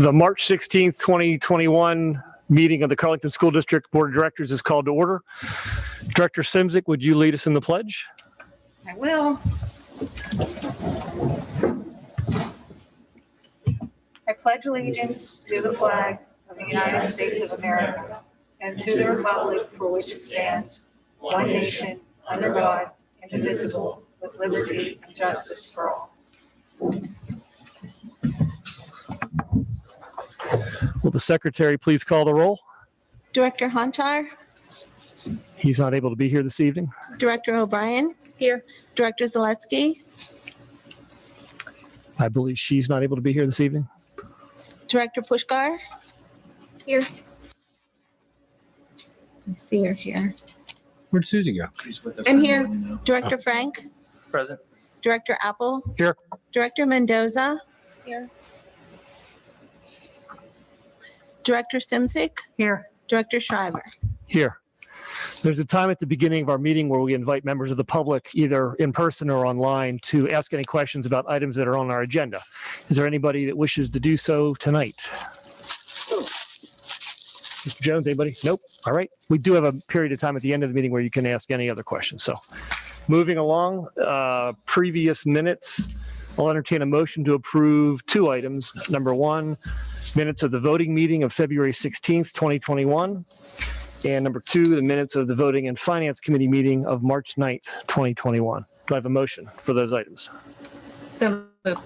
The March 16th, 2021 meeting of the Carlington School District Board of Directors is called to order. Director Simzik, would you lead us in the pledge? I will. I pledge allegiance to the flag of the United States of America and to the republic for which it stands, one nation, under God, indivisible, with liberty and justice for all. Will the secretary please call the roll? Director Honchar, He's not able to be here this evening. Director O'Brien, Here. Director Zaleski, I believe she's not able to be here this evening. Director Pushkar. Here. I see her here. Where'd Susie go? I'm here. Director Frank, Present. Director Apple. Here. Director Mendoza. Here. Director Simzik, Here. Director Shriver. Here. There's a time at the beginning of our meeting where we invite members of the public, either in person or online, to ask any questions about items that are on our agenda. Is there anybody that wishes to do so tonight? Mr. Jones, anybody? Nope. All right. We do have a period of time at the end of the meeting where you can ask any other questions. So moving along, previous minutes, I'll entertain a motion to approve two items. Number one, minutes of the voting meeting of February 16th, 2021. And number two, the minutes of the Voting and Finance Committee meeting of March 9th, 2021. Do I have a motion for those items? So moved.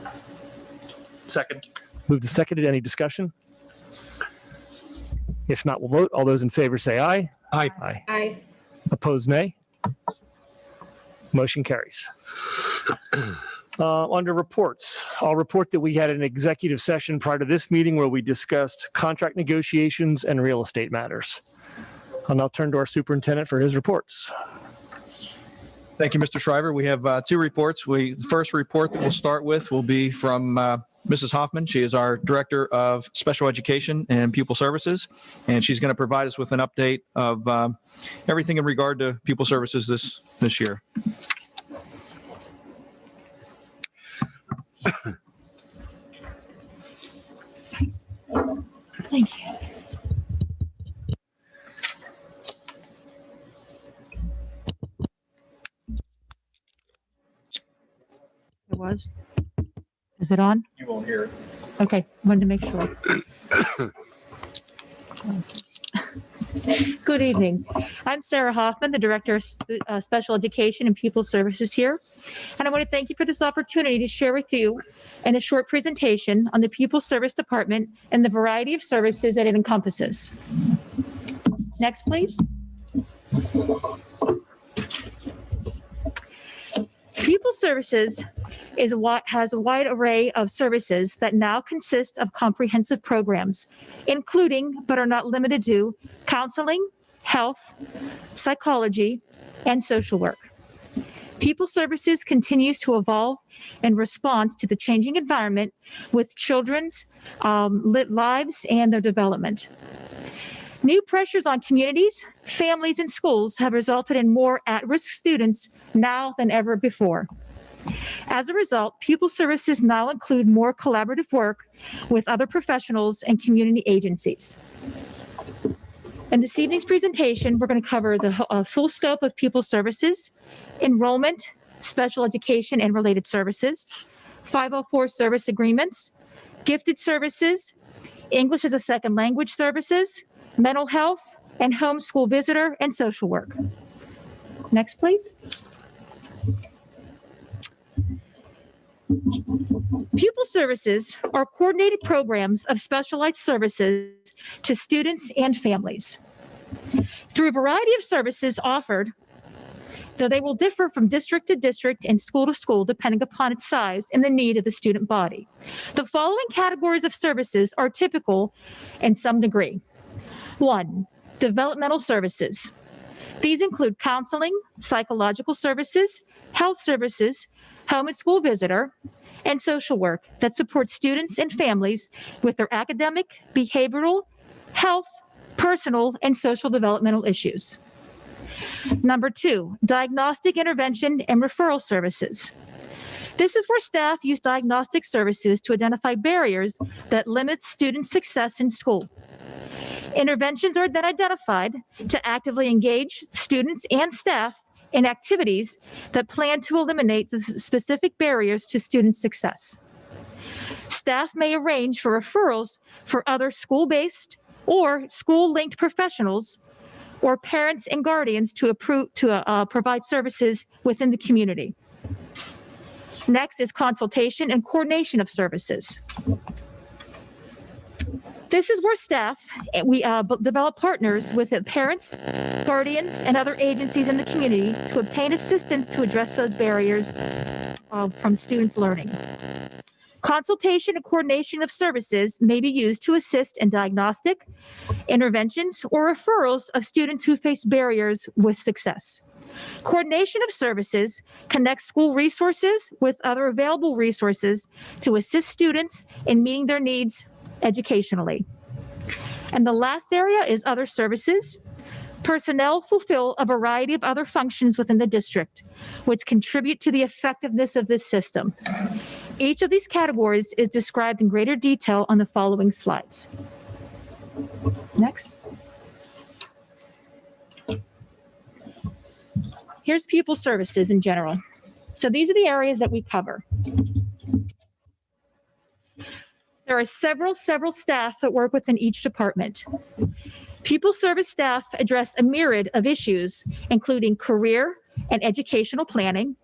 Second. Moved to seconded. Any discussion? If not, we'll vote. All those in favor say aye. Aye. Aye. Aye. Opposed, nay. Motion carries. Under reports, I'll report that we had an executive session prior to this meeting where we discussed contract negotiations and real estate matters. I'll now turn to our superintendent for his reports. Thank you, Mr. Shriver. We have two reports. The first report that we'll start with will be from Mrs. Hoffman. She is our Director of Special Education and Pupil Services, and she's going to provide us with an update of everything in regard to pupil services this year. Thank you. It was? Is it on? You won't hear it. Okay, wanted to make sure. Good evening. I'm Sarah Hoffman, the Director of Special Education and Pupil Services here. And I want to thank you for this opportunity to share with you in a short presentation on the Pupil Service Department and the variety of services that it encompasses. Next, please. Pupil Services has a wide array of services that now consist of comprehensive programs, including, but are not limited to, counseling, health, psychology, and social work. Pupil Services continues to evolve in response to the changing environment with children's lives and their development. New pressures on communities, families, and schools have resulted in more at-risk students now than ever before. As a result, Pupil Services now include more collaborative work with other professionals and community agencies. In this evening's presentation, we're going to cover the full scope of Pupil Services, enrollment, special education and related services, 504 service agreements, gifted services, English as a second language services, mental health, and homeschool visitor and social work. Next, please. Pupil Services are coordinated programs of specialized services to students and families. Through a variety of services offered, though they will differ from district to district and school to school depending upon its size and the need of the student body. The following categories of services are typical in some degree. 1, developmental services. These include counseling, psychological services, health services, home and school visitor, and social work that supports students and families with their academic, behavioral, health, personal, and social developmental issues. Number 2, diagnostic intervention and referral services. This is where staff use diagnostic services to identify barriers that limit student success in school. Interventions are then identified to actively engage students and staff in activities that plan to eliminate the specific barriers to student success. Staff may arrange for referrals for other school-based or school-linked professionals or parents and guardians to provide services within the community. Next is consultation and coordination of services. This is where staff, we develop partners with the parents, guardians, and other agencies in the community to obtain assistance to address those barriers from students learning. Consultation and coordination of services may be used to assist in diagnostic, interventions, or referrals of students who face barriers with success. Coordination of services connects school resources with other available resources to assist students in meeting their needs educationally. And the last area is other services. Personnel fulfill a variety of other functions within the district, which contribute to the effectiveness of this system. Each of these categories is described in greater detail on the following slides. Next. Here's pupil services in general. So these are the areas that we cover. There are several staff that work within each department. Pupil service staff address a myriad of issues, including career and educational planning,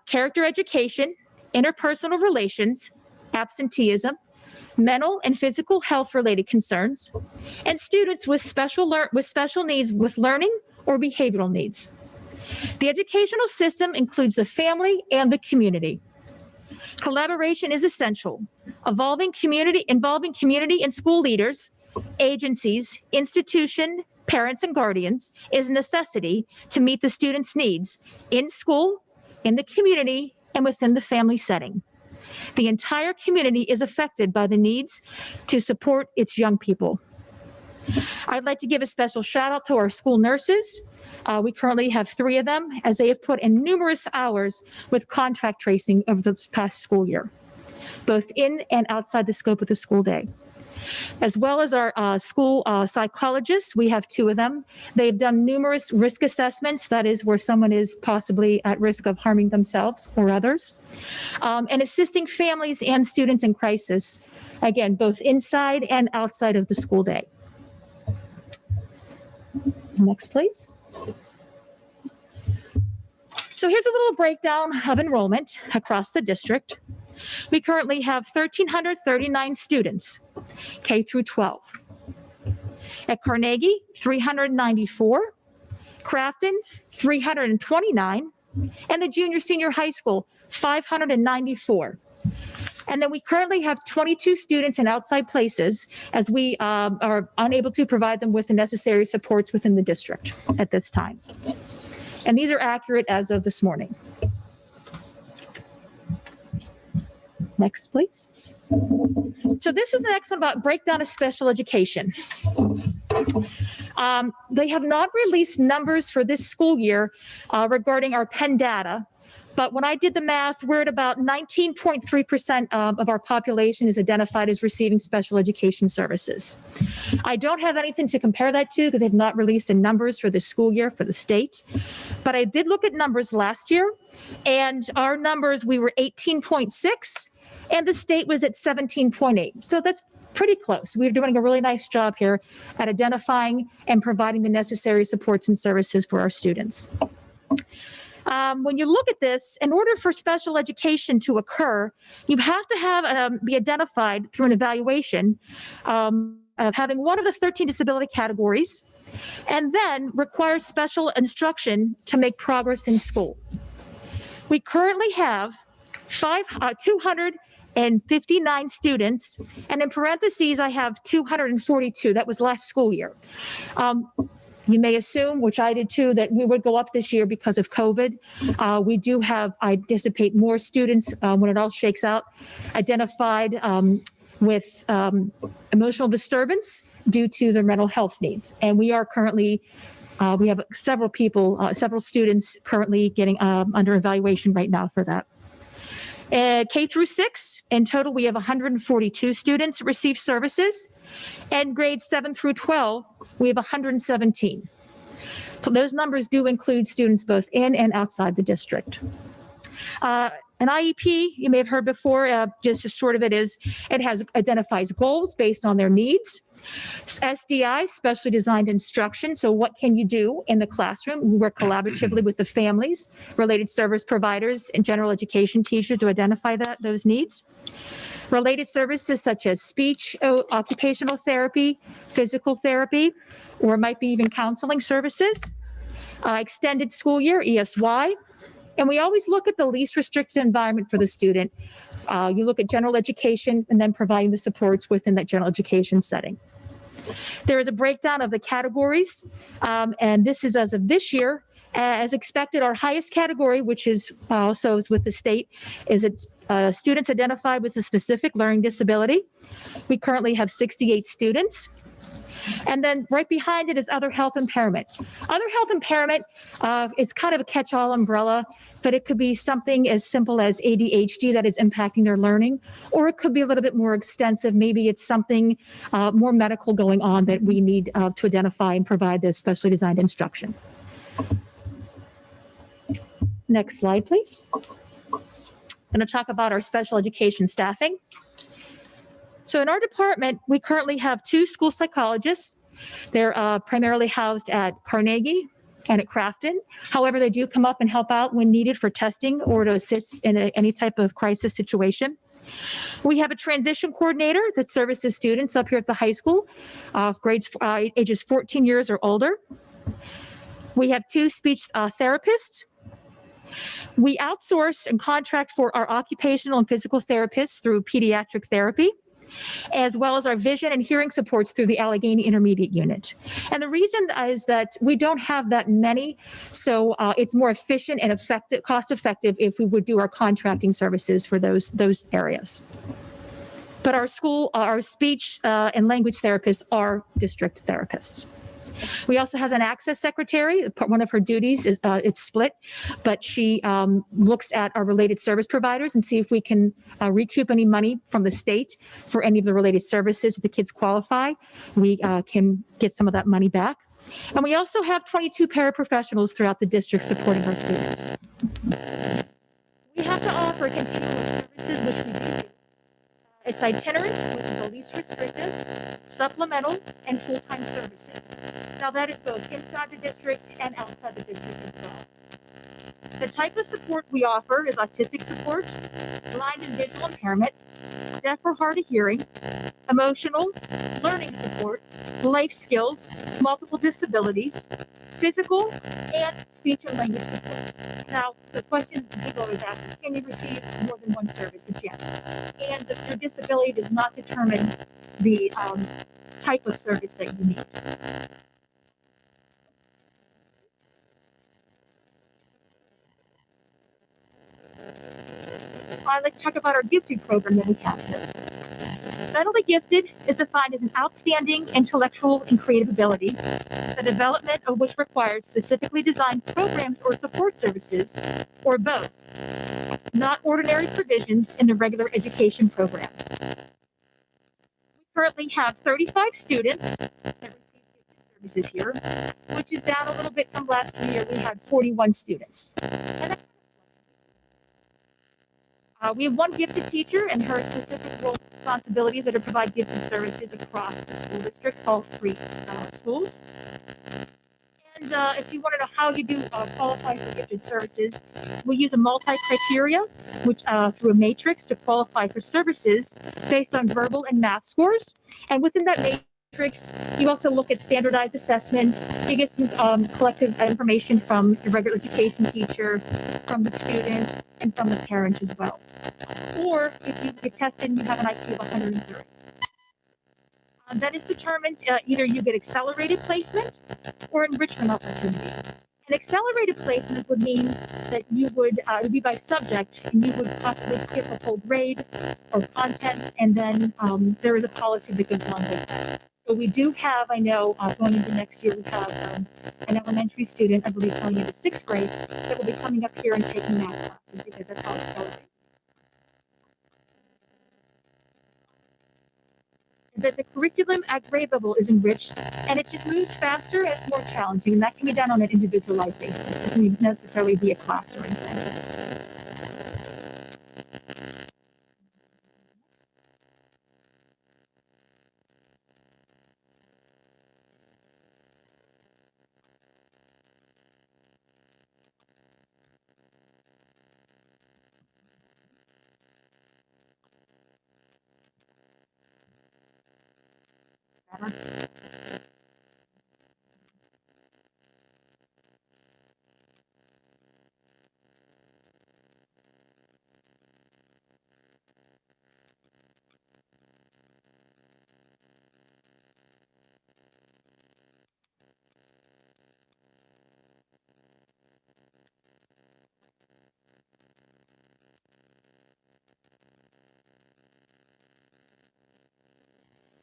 character education, interpersonal relations, absenteeism, mental and physical health related concerns, and students with special needs with learning or behavioral needs. The educational system includes the family and the community. Collaboration is essential. Involving community and school leaders, agencies, institution, parents, and guardians is a necessity to meet the students' needs in school, in the community, and within the family setting. The entire community is affected by the needs to support its young people. I'd like to give a special shout out to our school nurses. We currently have 3 of them, as they have put in numerous hours with contact tracing over this past school year, both in and outside the scope of the school day. As well as our school psychologists, we have 2 of them. They've done numerous risk assessments, that is where someone is possibly at risk of harming themselves or others, and assisting families and students in crisis, again, both inside and outside of the school day. Next, please. So here's a little breakdown of enrollment across the district. We currently have 1,339 students, K through 12. At Carnegie, 394, Crafton, 329, and the junior senior high school, 594. And then we currently have 22 students in outside places, as we are unable to provide them with the necessary supports within the district at this time. And these are accurate as of this morning. Next, please. So this is the next one about breakdown of special education. They have not released numbers for this school year regarding our Penn data, but when I did the math, we're at about 19.3% of our population is identified as receiving special education services. I don't have anything to compare that to because they've not released the numbers for the school year for the state, but I did look at numbers last year, and our numbers, we were 18.6, and the state was at 17.8. So that's pretty close. We're doing a really nice job here at identifying and providing the necessary supports and services for our students. When you look at this, in order for special education to occur, you have to have be identified through an evaluation of having one of the 13 disability categories, and then require special instruction to make progress in school. We currently have 259 students, and in parentheses, I have 242. That was last school year. You may assume, which I did too, that we would go up this year because of COVID. We do have, I anticipate, more students when it all shakes out, identified with emotional disturbance due to their mental health needs. And we are currently, we have several students currently getting under evaluation right now for that. K through 6, in total, we have 142 students that receive services. And grades 7 through 12, we have 117. So those numbers do include students both in and outside the district. An IEP, you may have heard before, just as short of it is, it identifies goals based on their needs. SDI, specially designed instruction. So what can you do in the classroom? We work collaboratively with the families, related service providers, and general education teachers to identify those needs. Related services such as speech, occupational therapy, physical therapy, or might be even counseling services. Extended school year, ESY. And we always look at the least restricted environment for the student. You look at general education and then providing the supports within that general education setting. There is a breakdown of the categories, and this is as of this year. As expected, our highest category, which is also with the state, is students identified with a specific learning disability. We currently have 68 students. And then right behind it is other health impairment. Other health impairment is kind of a catch-all umbrella, but it could be something as simple as ADHD that is impacting their learning, or it could be a little bit more extensive. Maybe it's something more medical going on that we need to identify and provide this specially designed instruction. Next slide, please. I'm going to talk about our special education staffing. So in our department, we currently have 2 school psychologists. They're primarily housed at Carnegie and at Crafton. However, they do come up and help out when needed for testing or to assist in any type of crisis situation. We have a transition coordinator that services students up here at the high school, grades ages 14 years or older. We have 2 speech therapists. We outsource and contract for our occupational and physical therapists through pediatric therapy, as well as our vision and hearing supports through the Allegheny Intermediate Unit. And the reason is that we don't have that many, so it's more efficient and effective, cost-effective if we would do our contracting services for those areas. But our speech and language therapists are district therapists. We also have an access secretary. One of her duties is it's split, but she looks at our related service providers and see if we can recoup any money from the state for any of the related services. If the kids qualify, we can get some of that money back. And we also have 22 paraprofessionals throughout the district supporting our students. We have to offer continuing services, which we do. It's itinerant, which is the least restrictive, supplemental, and full-time services. Now that is both inside the district and outside the district as well. The type of support we offer is autistic support, blind and visual impairment, deaf or hard of hearing, emotional, learning support, life skills, multiple disabilities, physical, and speech and language supports. Now, the question people always ask is, can you receive more than one service? It's yes. And your disability does not determine the type of service that you need. I'd like to talk about our gifted program that we have here. Mentally gifted is defined as an outstanding intellectual and creative ability, the development of which requires specifically designed programs or support services, or both, not ordinary provisions in the regular education program. We currently have 35 students that receive gifted services here, which is down a little bit from last year. We had 41 students. And we have 1 gifted teacher, and her specific role and responsibilities are to provide gifted services across the school district, all 3 schools. And if you want to know how you do qualify for gifted services, we use a multi-criteria, which through a matrix to qualify for services based on verbal and math scores. And within that matrix, you also look at standardized assessments. You get some collective information from the regular education teacher, from the student, and from the parent as well. Or if you get tested and you have an IQ of 130. That is determined, either you get accelerated placement or enrichment opportunities. An accelerated placement would mean that you would, it would be by subject, and you would possibly skip a whole grade or content, and then there is a policy that goes along with that. So we do have, I know, going into next year, we have an elementary student, I believe, going into 6th grade, that will be coming up here and taking math classes because that's how accelerated. that the curriculum at grade level is enriched and it just moves faster and it's more challenging. And that can be done on an individualized basis. It doesn't necessarily be a class or anything.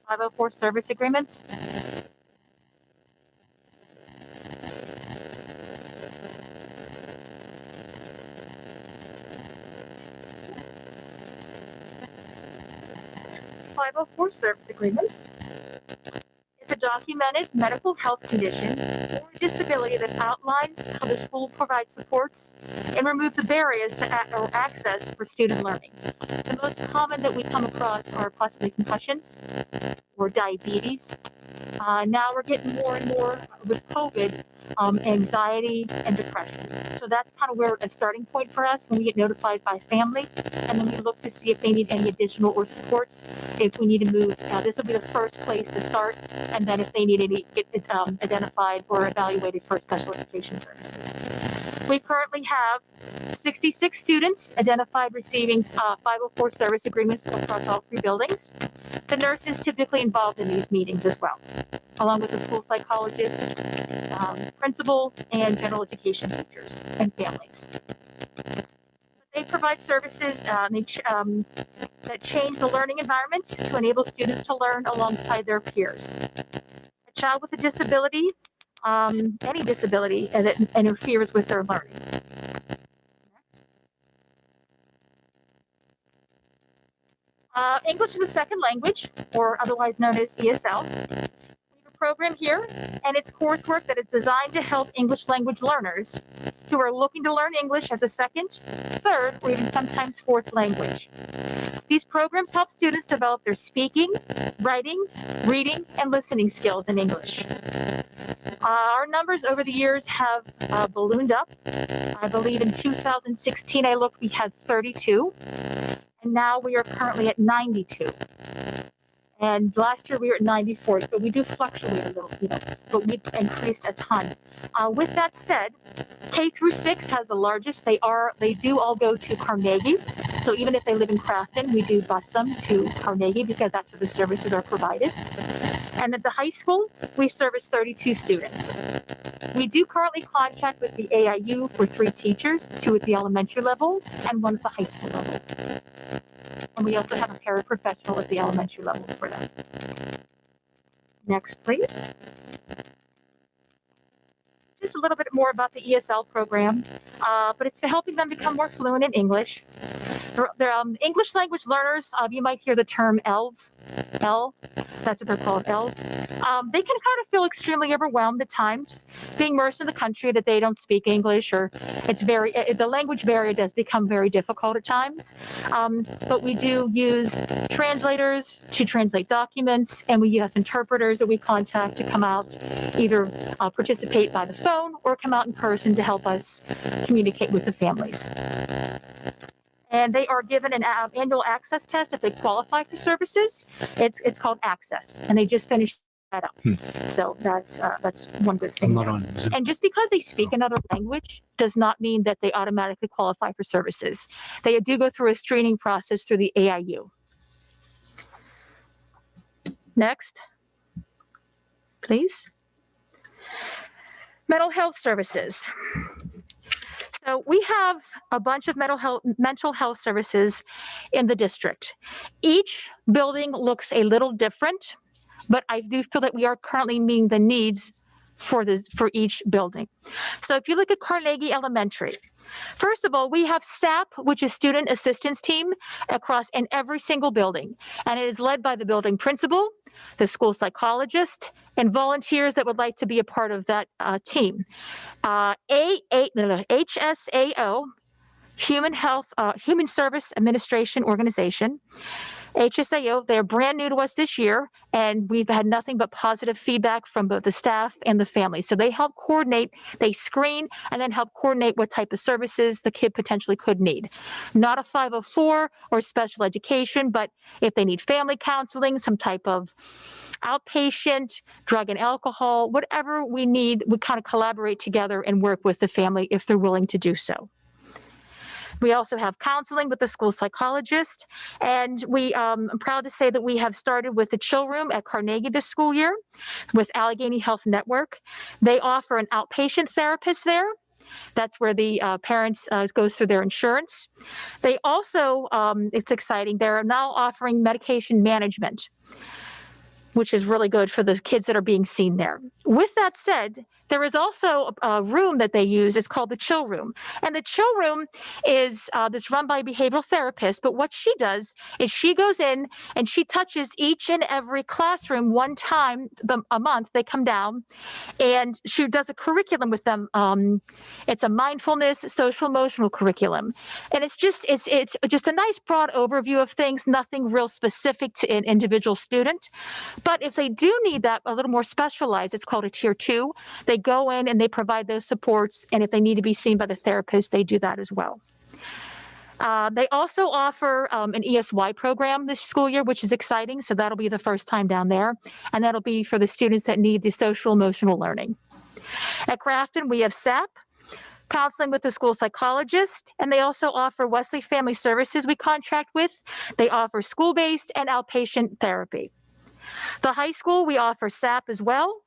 .504 service agreements. .504 service agreements is a documented medical health condition or disability that outlines how the school provides supports and remove the barriers to or access for student learning. The most common that we come across are possibly concussions or diabetes. Now we're getting more and more with COVID, anxiety and depression. So that's kind of where a starting point for us when we get notified by family, and then we look to see if they need any additional or supports. If we need to move, this will be the first place to start, and then if they need any, get identified or evaluated for special education services. We currently have 66 students identified receiving 504 service agreements across all 3 buildings. The nurse is typically involved in these meetings as well, along with the school psychologist, principal, and general education teachers and families. They provide services that change the learning environment to enable students to learn alongside their peers. A child with a disability, any disability that interferes with their learning. English is a second language, or otherwise known as ESL. We have a program here, and it's coursework that is designed to help English language learners who are looking to learn English as a second, third, or even sometimes fourth language. These programs help students develop their speaking, writing, reading, and listening skills in English. Our numbers over the years have ballooned up. I believe in 2016, I looked, we had 32. And now we are currently at 92. And last year we were at 94. So we do fluctuate a little, but we've increased a ton. With that said, K through 6 has the largest. They do all go to Carnegie. So even if they live in Crafton, we do bus them to Carnegie because that's where the services are provided. And at the high school, we service 32 students. We do currently contract with the AIU for 3 teachers, 2 at the elementary level and 1 at the high school level. And we also have a paraprofessional at the elementary level for them. Next, please. Just a little bit more about the ESL program, but it's for helping them become more fluent in English. They're English language learners, you might hear the term ELs, that's what they're called, ELs. They can kind of feel extremely overwhelmed at times, being immersed in the country that they don't speak English, or the language barrier does become very difficult at times. But we do use translators to translate documents, and we have interpreters that we contact to come out, either participate by the phone or come out in person to help us communicate with the families. And they are given an annual access test if they qualify for services. It's called Access, and they just finished that up. So that's one good thing. And just because they speak another language does not mean that they automatically qualify for services. They do go through a screening process through the AIU. Next, please. Mental health services. So we have a bunch of mental health services in the district. Each building looks a little different, but I do feel that we are currently meeting the needs for each building. So if you look at Carnegie Elementary, First of all, we have SAP, which is Student Assistance Team, across in every single building. And it is led by the building principal, the school psychologist, and volunteers that would like to be a part of that team. HSAO, Human Service Administration Organization. HSAO, they're brand new to us this year, and we've had nothing but positive feedback from both the staff and the family. So they help coordinate, they screen, and then help coordinate what type of services the kid potentially could need. Not a 504 or special education, but if they need family counseling, some type of outpatient, drug and alcohol, whatever we need, we kind of collaborate together and work with the family if they're willing to do so. We also have counseling with the school psychologist, and I'm proud to say that we have started with the chill room at Carnegie this school year with Allegheny Health Network. They offer an outpatient therapist there. That's where the parents goes through their insurance. They also, it's exciting, they're now offering medication management, which is really good for the kids that are being seen there. With that said, there is also a room that they use. It's called the chill room. And the chill room is that's run by a behavioral therapist. But what she does is she goes in and she touches each and every classroom one time a month. They come down and she does a curriculum with them. It's a mindfulness, social emotional curriculum. And it's just a nice broad overview of things, nothing real specific to an individual student. But if they do need that a little more specialized, it's called a tier 2. They go in and they provide those supports, and if they need to be seen by the therapist, they do that as well. They also offer an ESY program this school year, which is exciting. So that'll be the first time down there, and that'll be for the students that need the social emotional learning. At Grafton, we have SAP, counseling with the school psychologist, and they also offer Wesley Family Services we contract with. They offer school-based and outpatient therapy. The high school, we offer SAP as well,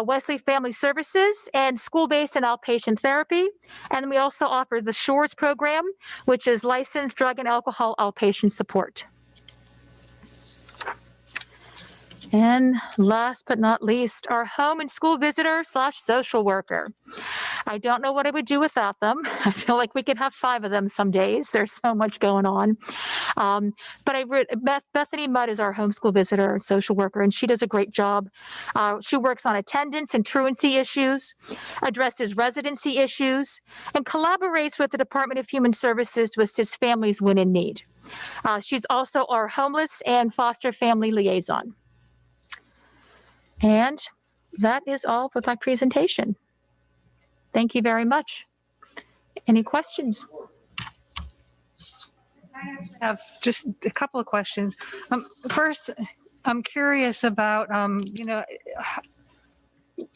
Wesley Family Services, and school-based and outpatient therapy. And we also offer the SHORES program, which is licensed drug and alcohol outpatient support. And last but not least, our home and school visitor / social worker. I don't know what I would do without them. I feel like we could have 5 of them some days. There's so much going on. But Bethany Mudd is our homeschool visitor and social worker, and she does a great job. She works on attendance and truancy issues, addresses residency issues, and collaborates with the Department of Human Services to assist families when in need. She's also our homeless and foster family liaison. And that is all for my presentation. Thank you very much. Any questions? I have just a couple of questions. First, I'm curious about,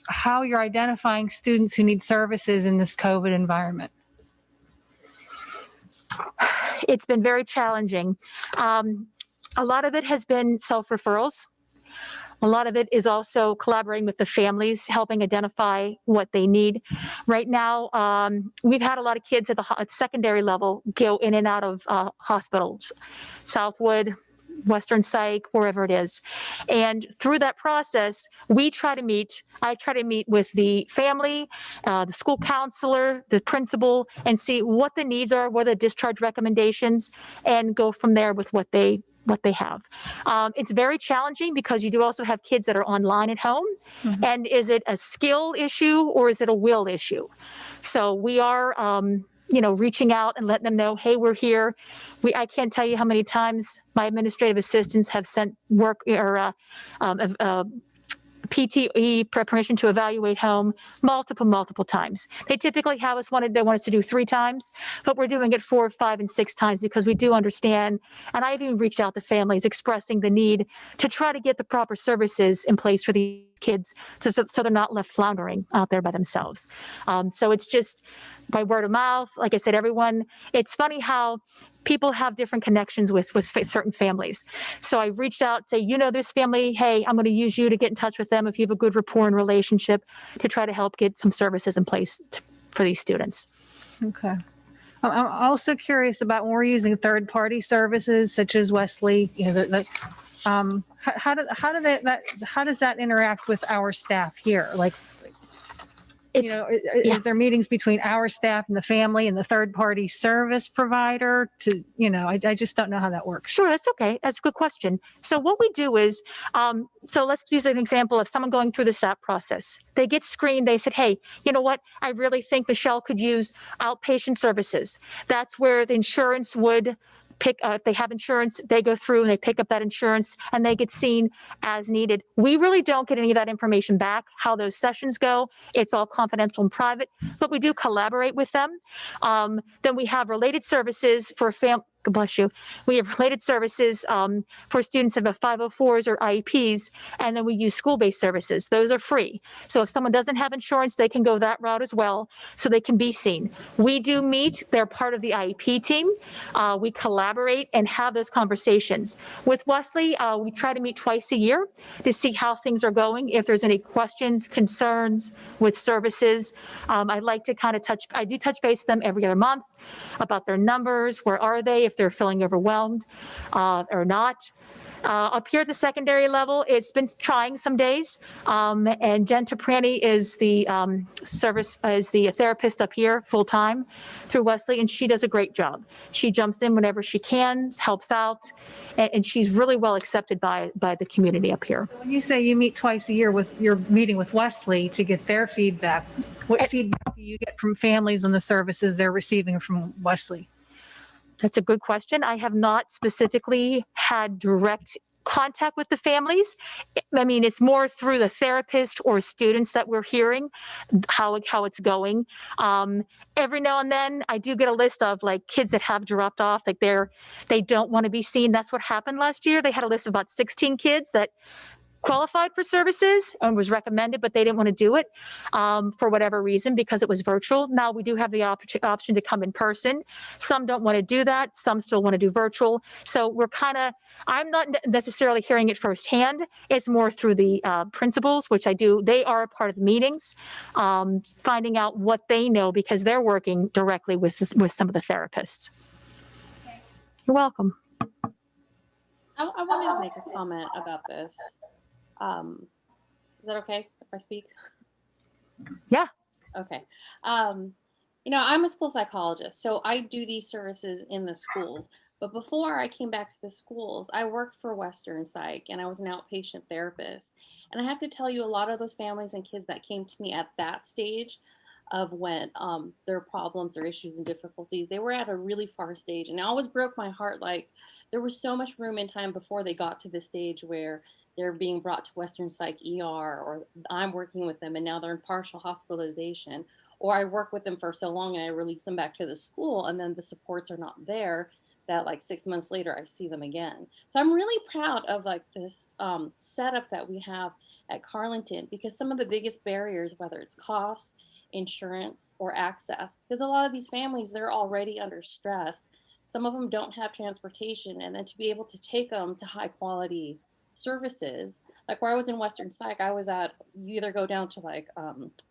how you're identifying students who need services in this COVID environment. It's been very challenging. A lot of it has been self-referrals. A lot of it is also collaborating with the families, helping identify what they need. Right now, we've had a lot of kids at the secondary level go in and out of hospitals, Southwood, Western Psych, wherever it is. And through that process, I try to meet with the family, the school counselor, the principal, and see what the needs are, what are the discharge recommendations, and go from there with what they have. It's very challenging because you do also have kids that are online at home. Mm-hmm. And is it a skill issue or is it a will issue? So we are, reaching out and letting them know, hey, we're here. I can't tell you how many times my administrative assistants have sent work or PTE, permission to evaluate home, multiple times. They typically have us they want us to do 3 times, but we're doing it 4, 5, and 6 times because we do understand. And I've even reached out to families expressing the need to try to get the proper services in place for these kids so they're not left floundering out there by themselves. So it's just by word of mouth. Like I said, it's funny how people have different connections with certain families. So I reached out, say, this family, hey, I'm going to use you to get in touch with them if you have a good rapport and relationship to try to help get some services in place for these students. Okay. I'm also curious about when we're using third-party services such as Wesley, how does that interact with our staff here? Like, It's, yeah. Is there meetings between our staff and the family and the third party service provider to, I just don't know how that works. Sure, that's okay. That's a good question. So what we do is, so let's use an example of someone going through the SAP process. They get screened. They said, hey, you know what? I really think Michelle could use outpatient services. That's where the insurance would pick, if they have insurance, they go through and they pick up that insurance and they get seen as needed. We really don't get any of that information back, how those sessions go. It's all confidential and private, but we do collaborate with them. Then we have related services for God bless you. We have related services for students that have 504s or IEPs, and then we use school-based services. Those are free. So if someone doesn't have insurance, they can go that route as well, so they can be seen. We do meet. They're part of the IEP team. We collaborate and have those conversations. With Wesley, we try to meet twice a year to see how things are going. If there's any questions, concerns with services, I like to kind of I do touch base with them every other month about their numbers, where are they, if they're feeling overwhelmed or not. Up here at the secondary level, it's been trying some days. And Jen Taprani is the therapist up here full time through Wesley, and she does a great job. She jumps in whenever she can, helps out, and she's really well accepted by the community up here. When you say you meet twice a year you're meeting with Wesley to get their feedback, what feedback do you get from families on the services they're receiving from Wesley? That's a good question. I have not specifically had direct contact with the families. I mean, it's more through the therapist or students that we're hearing how it's going. Every now and then I do get a list of like kids that have dropped off, like they don't want to be seen. That's what happened last year. They had a list of about 16 kids that qualified for services and was recommended, but they didn't want to do it for whatever reason because it was virtual. Now we do have the option to come in person. Some don't want to do that. Some still want to do virtual. So I'm not necessarily hearing it firsthand. It's more through the principals, which I do. They are a part of the meetings, finding out what they know because they're working directly with some of the therapists. You're welcome. I wanted to make a comment about this. Is that okay if I speak? Yeah. Okay. I'm a school psychologist, so I do these services in the schools. But before I came back to the schools, I worked for Western Psych and I was an outpatient therapist. And I have to tell you, a lot of those families and kids that came to me at that stage of when their problems, their issues and difficulties, they were at a really far stage. And it always broke my heart. Like there was so much room and time before they got to the stage where they're being brought to Western Psych ER, or I'm working with them and now they're in partial hospitalization, or I work with them for so long and I release them back to the school and then the supports are not there, that like 6 months later I see them again. So I'm really proud of like this setup that we have at Carleton, because some of the biggest barriers, whether it's cost, insurance, or access, because a lot of these families, they're already under stress. Some of them don't have transportation, and then to be able to take them to high quality services, like where I was in Western Psych, you either go down to like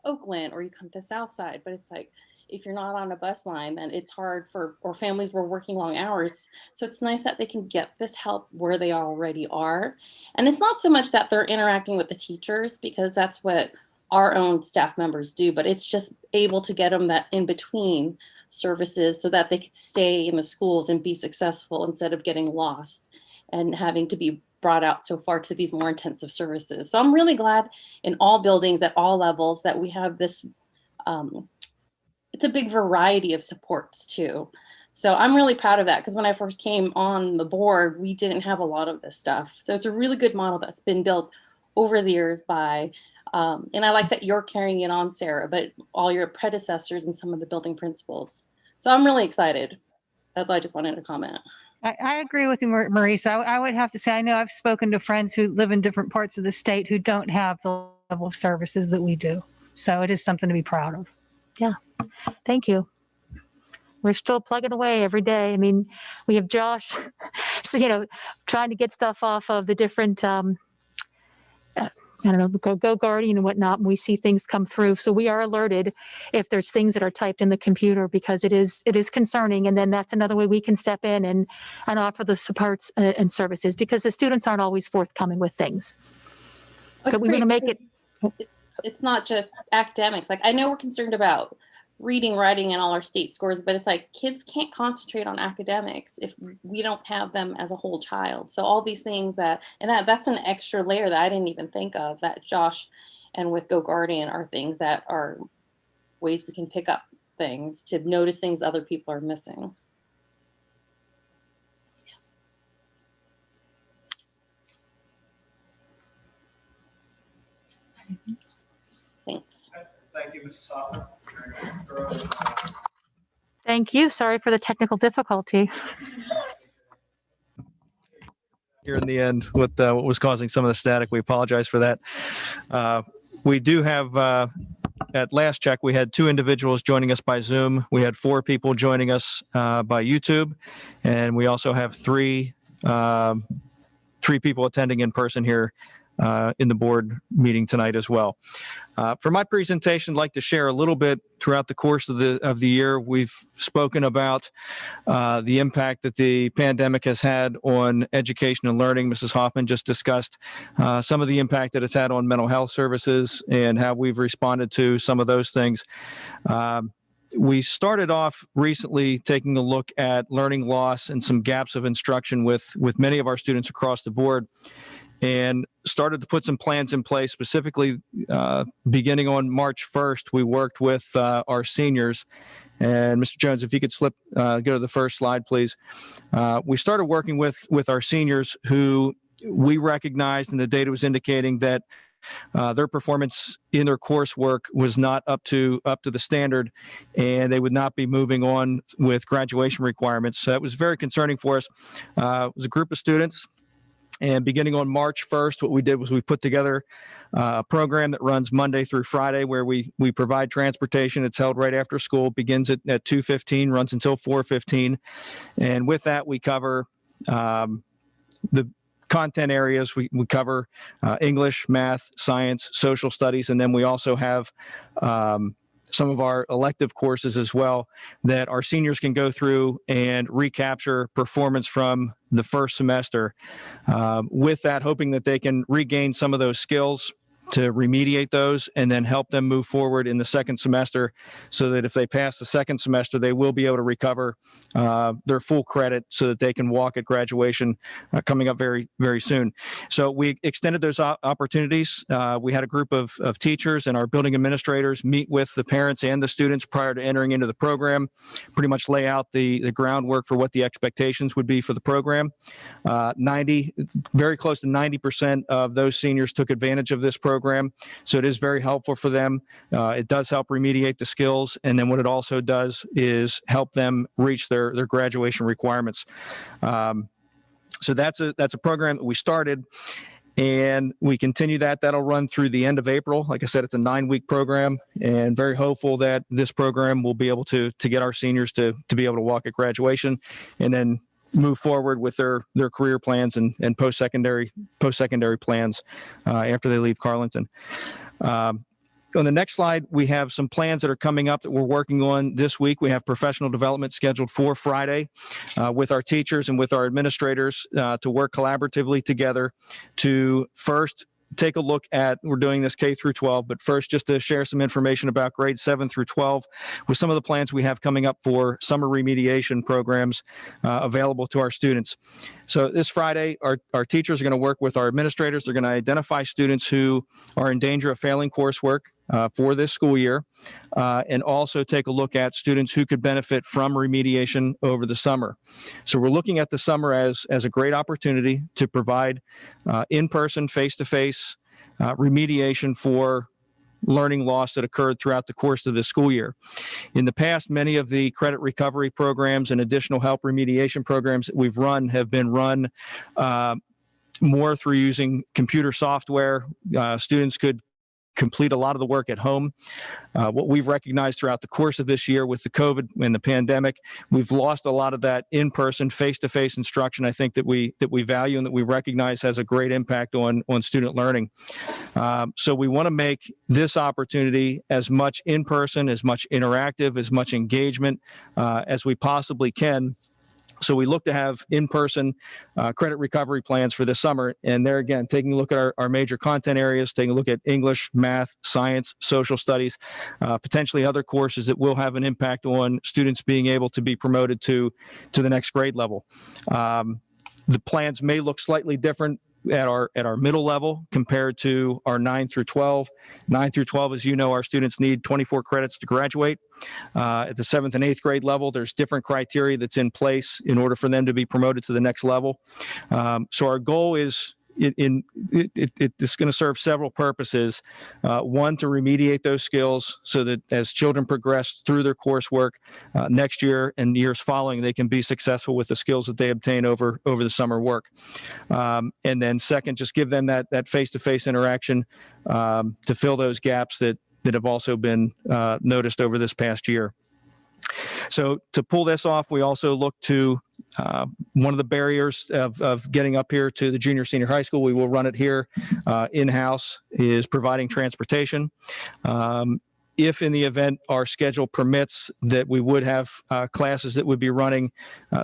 Oakland or you come to Southside, but it's like if you're not on a bus line, then it's hard or families were working long hours. So it's nice that they can get this help where they already are. And it's not so much that they're interacting with the teachers, because that's what our own staff members do, but it's just able to get them that in between services so that they could stay in the schools and be successful instead of getting lost and having to be brought out so far to these more intensive services. So I'm really glad in all buildings at all levels that we have this, it's a big variety of supports too. So I'm really proud of that, because when I first came on the board, we didn't have a lot of this stuff. So it's a really good model that's been built over the years by, and I like that you're carrying it on, Sarah, but all your predecessors and some of the building principals. So I'm really excited. That's all I just wanted to comment. I agree with you, Marisa. I would have to say, I know I've spoken to friends who live in different parts of the state who don't have the level of services that we do. So it is something to be proud of. Yeah. Thank you. We're still plugging away every day. I mean, we have Josh, so, trying to get stuff off of the different, Go Guardian and whatnot, and we see things come through. So we are alerted if there's things that are typed in the computer, because it is concerning. And then that's another way we can step in and offer the supports and services, because the students aren't always forthcoming with things. But we want to make it. it's not just academics. Like, I know we're concerned about reading, writing, and all our state scores, but it's like kids can't concentrate on academics if we don't have them as a whole child. So all these things that's an extra layer that I didn't even think of, that Josh and with Go Guardian are things that are ways we can pick up things to notice things other people are missing. Thanks. Thank you, Mrs. Hoffman. Thank you. Sorry for the technical difficulty. Here in the end, what was causing some of the static, we apologize for that. We do have, at last check, we had 2 individuals joining us by Zoom. We had 4 people joining us by YouTube, and we also have 3 people attending in person here in the board meeting tonight as well. For my presentation, I'd like to share a little bit throughout the course of the year. We've spoken about the impact that the pandemic has had on education and learning. Mrs. Hoffman just discussed some of the impact that it's had on mental health services and how we've responded to some of those things. We started off recently taking a look at learning loss and some gaps of instruction with many of our students across the board, and started to put some plans in place. Specifically, beginning on March 1st, we worked with our seniors. And Mr. Jones, if you could go to the first slide, please. We started working with our seniors who we recognized, and the data was indicating that their performance in their coursework was not up to the standard, and they would not be moving on with graduation requirements. So that was very concerning for us. It was a group of students. And beginning on March 1st, what we did was we put together a program that runs Monday through Friday, where we provide transportation. It's held right after school, begins at 2:15, runs until 4:15. And with that, we cover the content areas. We cover English, math, science, social studies, and then we also have some of our elective courses as well that our seniors can go through and recapture performance from the first semester. With that, hoping that they can regain some of those skills to remediate those and then help them move forward in the second semester, so that if they pass the second semester, they will be able to recover their full credit so that they can walk at graduation coming up very, very soon. So we extended those opportunities. We had a group of teachers and our building administrators meet with the parents and the students prior to entering into the program, pretty much lay out the groundwork for what the expectations would be for the program. Very close to 90% of those seniors took advantage of this program. So it is very helpful for them. It does help remediate the skills. And then what it also does is help them reach their graduation requirements. So that's a program that we started, and we continue that. That'll run through the end of April. Like I said, it's a 9-week program, and very hopeful that this program will be able to get our seniors to be able to walk at graduation and then move forward with their career plans and post-secondary plans after they leave Carleton. On the next slide, we have some plans that are coming up that we're working on this week. We have professional development scheduled for Friday with our teachers and with our administrators to work collaboratively together to first take a look at, we're doing this K through 12, but first just to share some information about grades 7 through 12 with some of the plans we have coming up for summer remediation programs available to our students. So this Friday, our teachers are going to work with our administrators. They're going to identify students who are in danger of failing coursework for this school year, and also take a look at students who could benefit from remediation over the summer. So we're looking at the summer as a great opportunity to provide in-person, face-to-face remediation for learning loss that occurred throughout the course of the school year. In the past, many of the credit recovery programs and additional help remediation programs that we've run have been run more through using computer software. Students could complete a lot of the work at home. What we've recognized throughout the course of this year with the COVID and the pandemic, we've lost a lot of that in-person, face-to-face instruction. I think that we value and that we recognize has a great impact on student learning. So we want to make this opportunity as much in-person, as much interactive, as much engagement as we possibly can So we look to have in-person credit recovery plans for this summer. And there again, taking a look at our major content areas, taking a look at English, math, science, social studies, potentially other courses that will have an impact on students being able to be promoted to the next grade level. The plans may look slightly different at our middle level compared to our 9 through 12. 9 through 12, as you know, our students need 24 credits to graduate. At the 7th and 8th grade level, there's different criteria that's in place in order for them to be promoted to the next level. So our goal is it's going to serve several purposes. One, to remediate those skills so that as children progress through their coursework next year and years following, they can be successful with the skills that they obtain over the summer work. And then second, just give them that face-to-face interaction to fill those gaps that have also been noticed over this past year. So to pull this off, we also look to one of the barriers of getting up here to the junior senior high school. We will run it here in-house, is providing transportation. If in the event our schedule permits, that we would have classes that would be running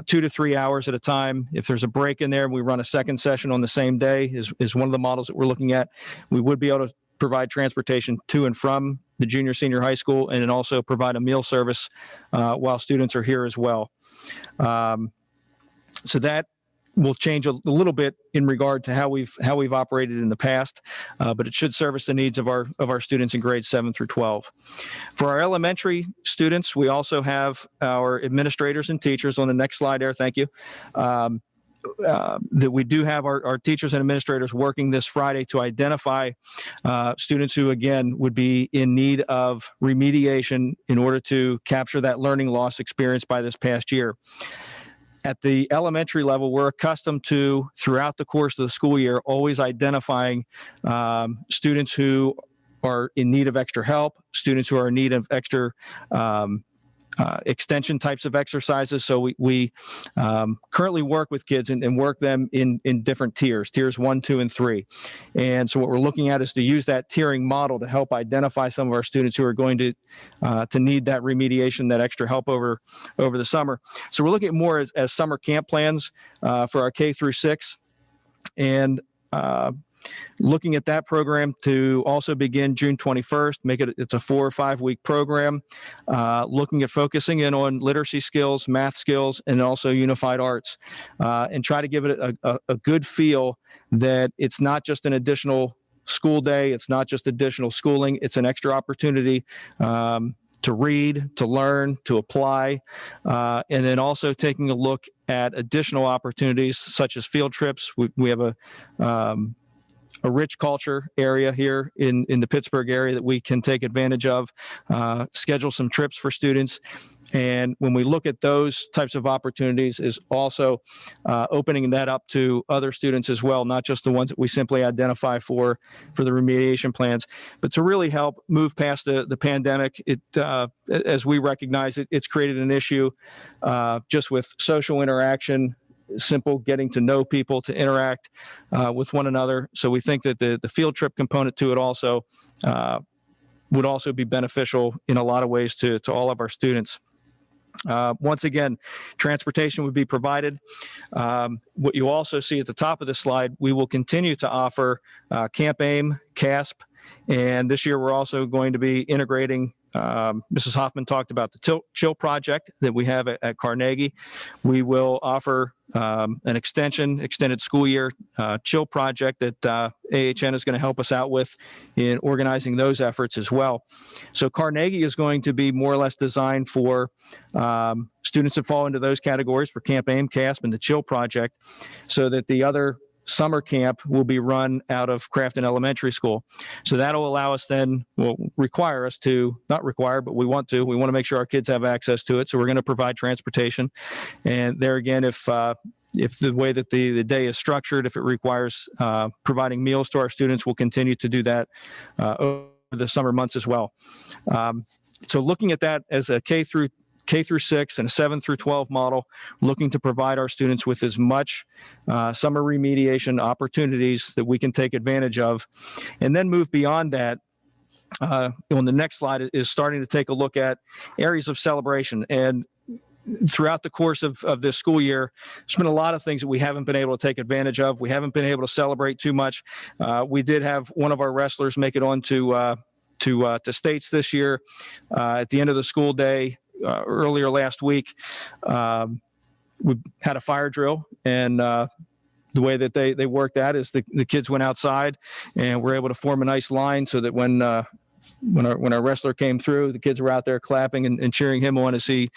2 to 3 hours at a time. If there's a break in there, we run a second session on the same day is one of the models that we're looking at. We would be able to provide transportation to and from the junior senior high school, and then also provide a meal service while students are here as well. So that will change a little bit in regard to how we've operated in the past, but it should service the needs of our students in grades 7 through 12. For our elementary students, we also have our administrators and teachers on the next slide there. Thank you. That we do have our teachers and administrators working this Friday to identify students who, again, would be in need of remediation in order to capture that learning loss experienced by this past year. At the elementary level, we're accustomed to, throughout the course of the school year, always identifying students who are in need of extra help, students who are in need of extra extension types of exercises. So we currently work with kids and work them in different tiers 1, 2, and 3. And so what we're looking at is to use that tiering model to help identify some of our students who are going to need that remediation, that extra help over the summer. So we're looking at more as summer camp plans for our K through 6. And looking at that program to also begin June 21st, it's a 4 or 5 week program, looking at focusing in on literacy skills, math skills, and also unified arts, and try to give it a good feel that it's not just an additional school day, it's not just additional schooling, it's an extra opportunity to read, to learn, to apply, and then also taking a look at additional opportunities such as field trips. We have a rich culture area here in the Pittsburgh area that we can take advantage of, schedule some trips for students. And when we look at those types of opportunities, is also opening that up to other students as well, not just the ones that we simply identify for the remediation plans, but to really help move past the pandemic. As we recognize it, it's created an issue just with social interaction, simple getting to know people, to interact with one another. So we think that the field trip component to it also would also be beneficial in a lot of ways to all of our students. Once again, transportation would be provided. What you also see at the top of the slide, we will continue to offer Camp AIM, CASP, and this year we're also going to be integrating. Mrs. Hoffman talked about the Chill project that we have at Carnegie. We will offer an extended school year Chill project that AHN is going to help us out with in organizing those efforts as well. So Carnegie is going to be more or less designed for students that fall into those categories for Camp AIM, CASP, and the Chill project, so that the other summer camp will be run out of Crafton Elementary School. So that'll allow us then, require us to, not require, but we want to make sure our kids have access to it. So we're going to provide transportation. And there again, if the way that the day is structured, if it requires providing meals to our students, we'll continue to do that over the summer months as well. So looking at that as a K through 6 and a 7 through 12 model, looking to provide our students with as much summer remediation opportunities that we can take advantage of, and then move beyond that. On the next slide is starting to take a look at areas of celebration. And throughout the course of this school year, there's been a lot of things that we haven't been able to take advantage of. We haven't been able to celebrate too much. We did have one of our wrestlers make it on to states this year at the end of the school day earlier last week. We had a fire drill, and the way that they worked that is the kids went outside and were able to form a nice line so that when our wrestler came through, the kids were out there clapping and cheering him on as he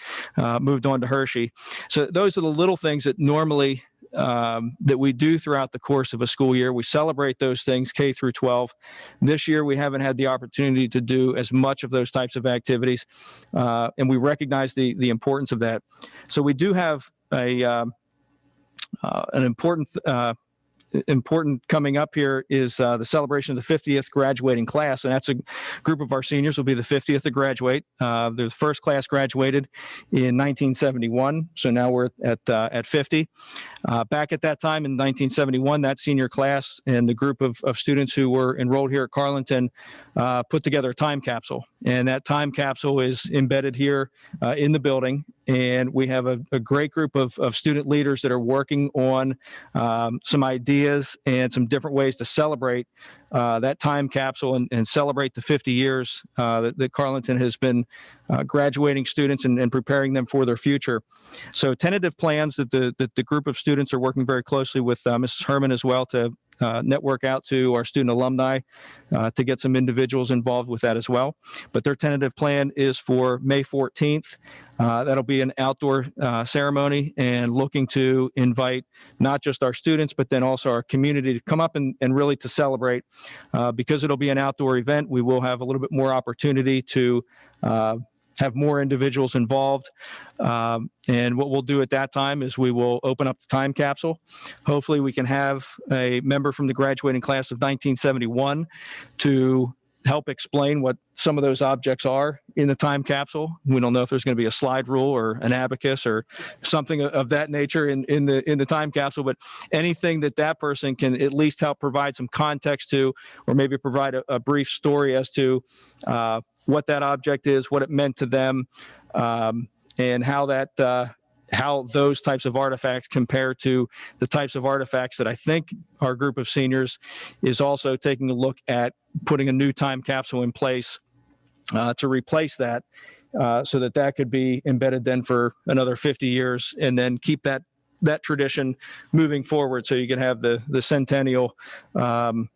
moved on to Hershey. So those are the little things that normally that we do throughout the course of a school year. We celebrate those things K through 12. This year, we haven't had the opportunity to do as much of those types of activities, and we recognize the importance of that. So we do have an important coming up here is the celebration of the 50th graduating class, and that's a group of our seniors will be the 50th to graduate. The first class graduated in 1971, so now we're at 50. Back at that time in 1971, that senior class and the group of students who were enrolled here at Carlinton put together a time capsule, and that time capsule is embedded here in the building. And we have a great group of student leaders that are working on some ideas and some different ways to celebrate that time capsule and celebrate the 50 years that Carlinton has been graduating students and preparing them for their future. So tentative plans that the group of students are working very closely with Mrs. Herman as well to network out to our student alumni to get some individuals involved with that as well. But their tentative plan is for May 14th. That'll be an outdoor ceremony and looking to invite not just our students, but then also our community to come up and really to celebrate. Because it'll be an outdoor event, we will have a little bit more opportunity to have more individuals involved. And what we'll do at that time is we will open up the time capsule. Hopefully we can have a member from the graduating class of 1971 to help explain what some of those objects are in the time capsule. We don't know if there's going to be a slide rule or an abacus or something of that nature in the time capsule, but anything that person can at least help provide some context to, or maybe provide a brief story as to what that object is, what it meant to them, and how those types of artifacts compare to the types of artifacts that I think our group of seniors is also taking a look at putting a new time capsule in place to replace that, so that could be embedded then for another 50 years and then keep that tradition moving forward, so you can have the centennial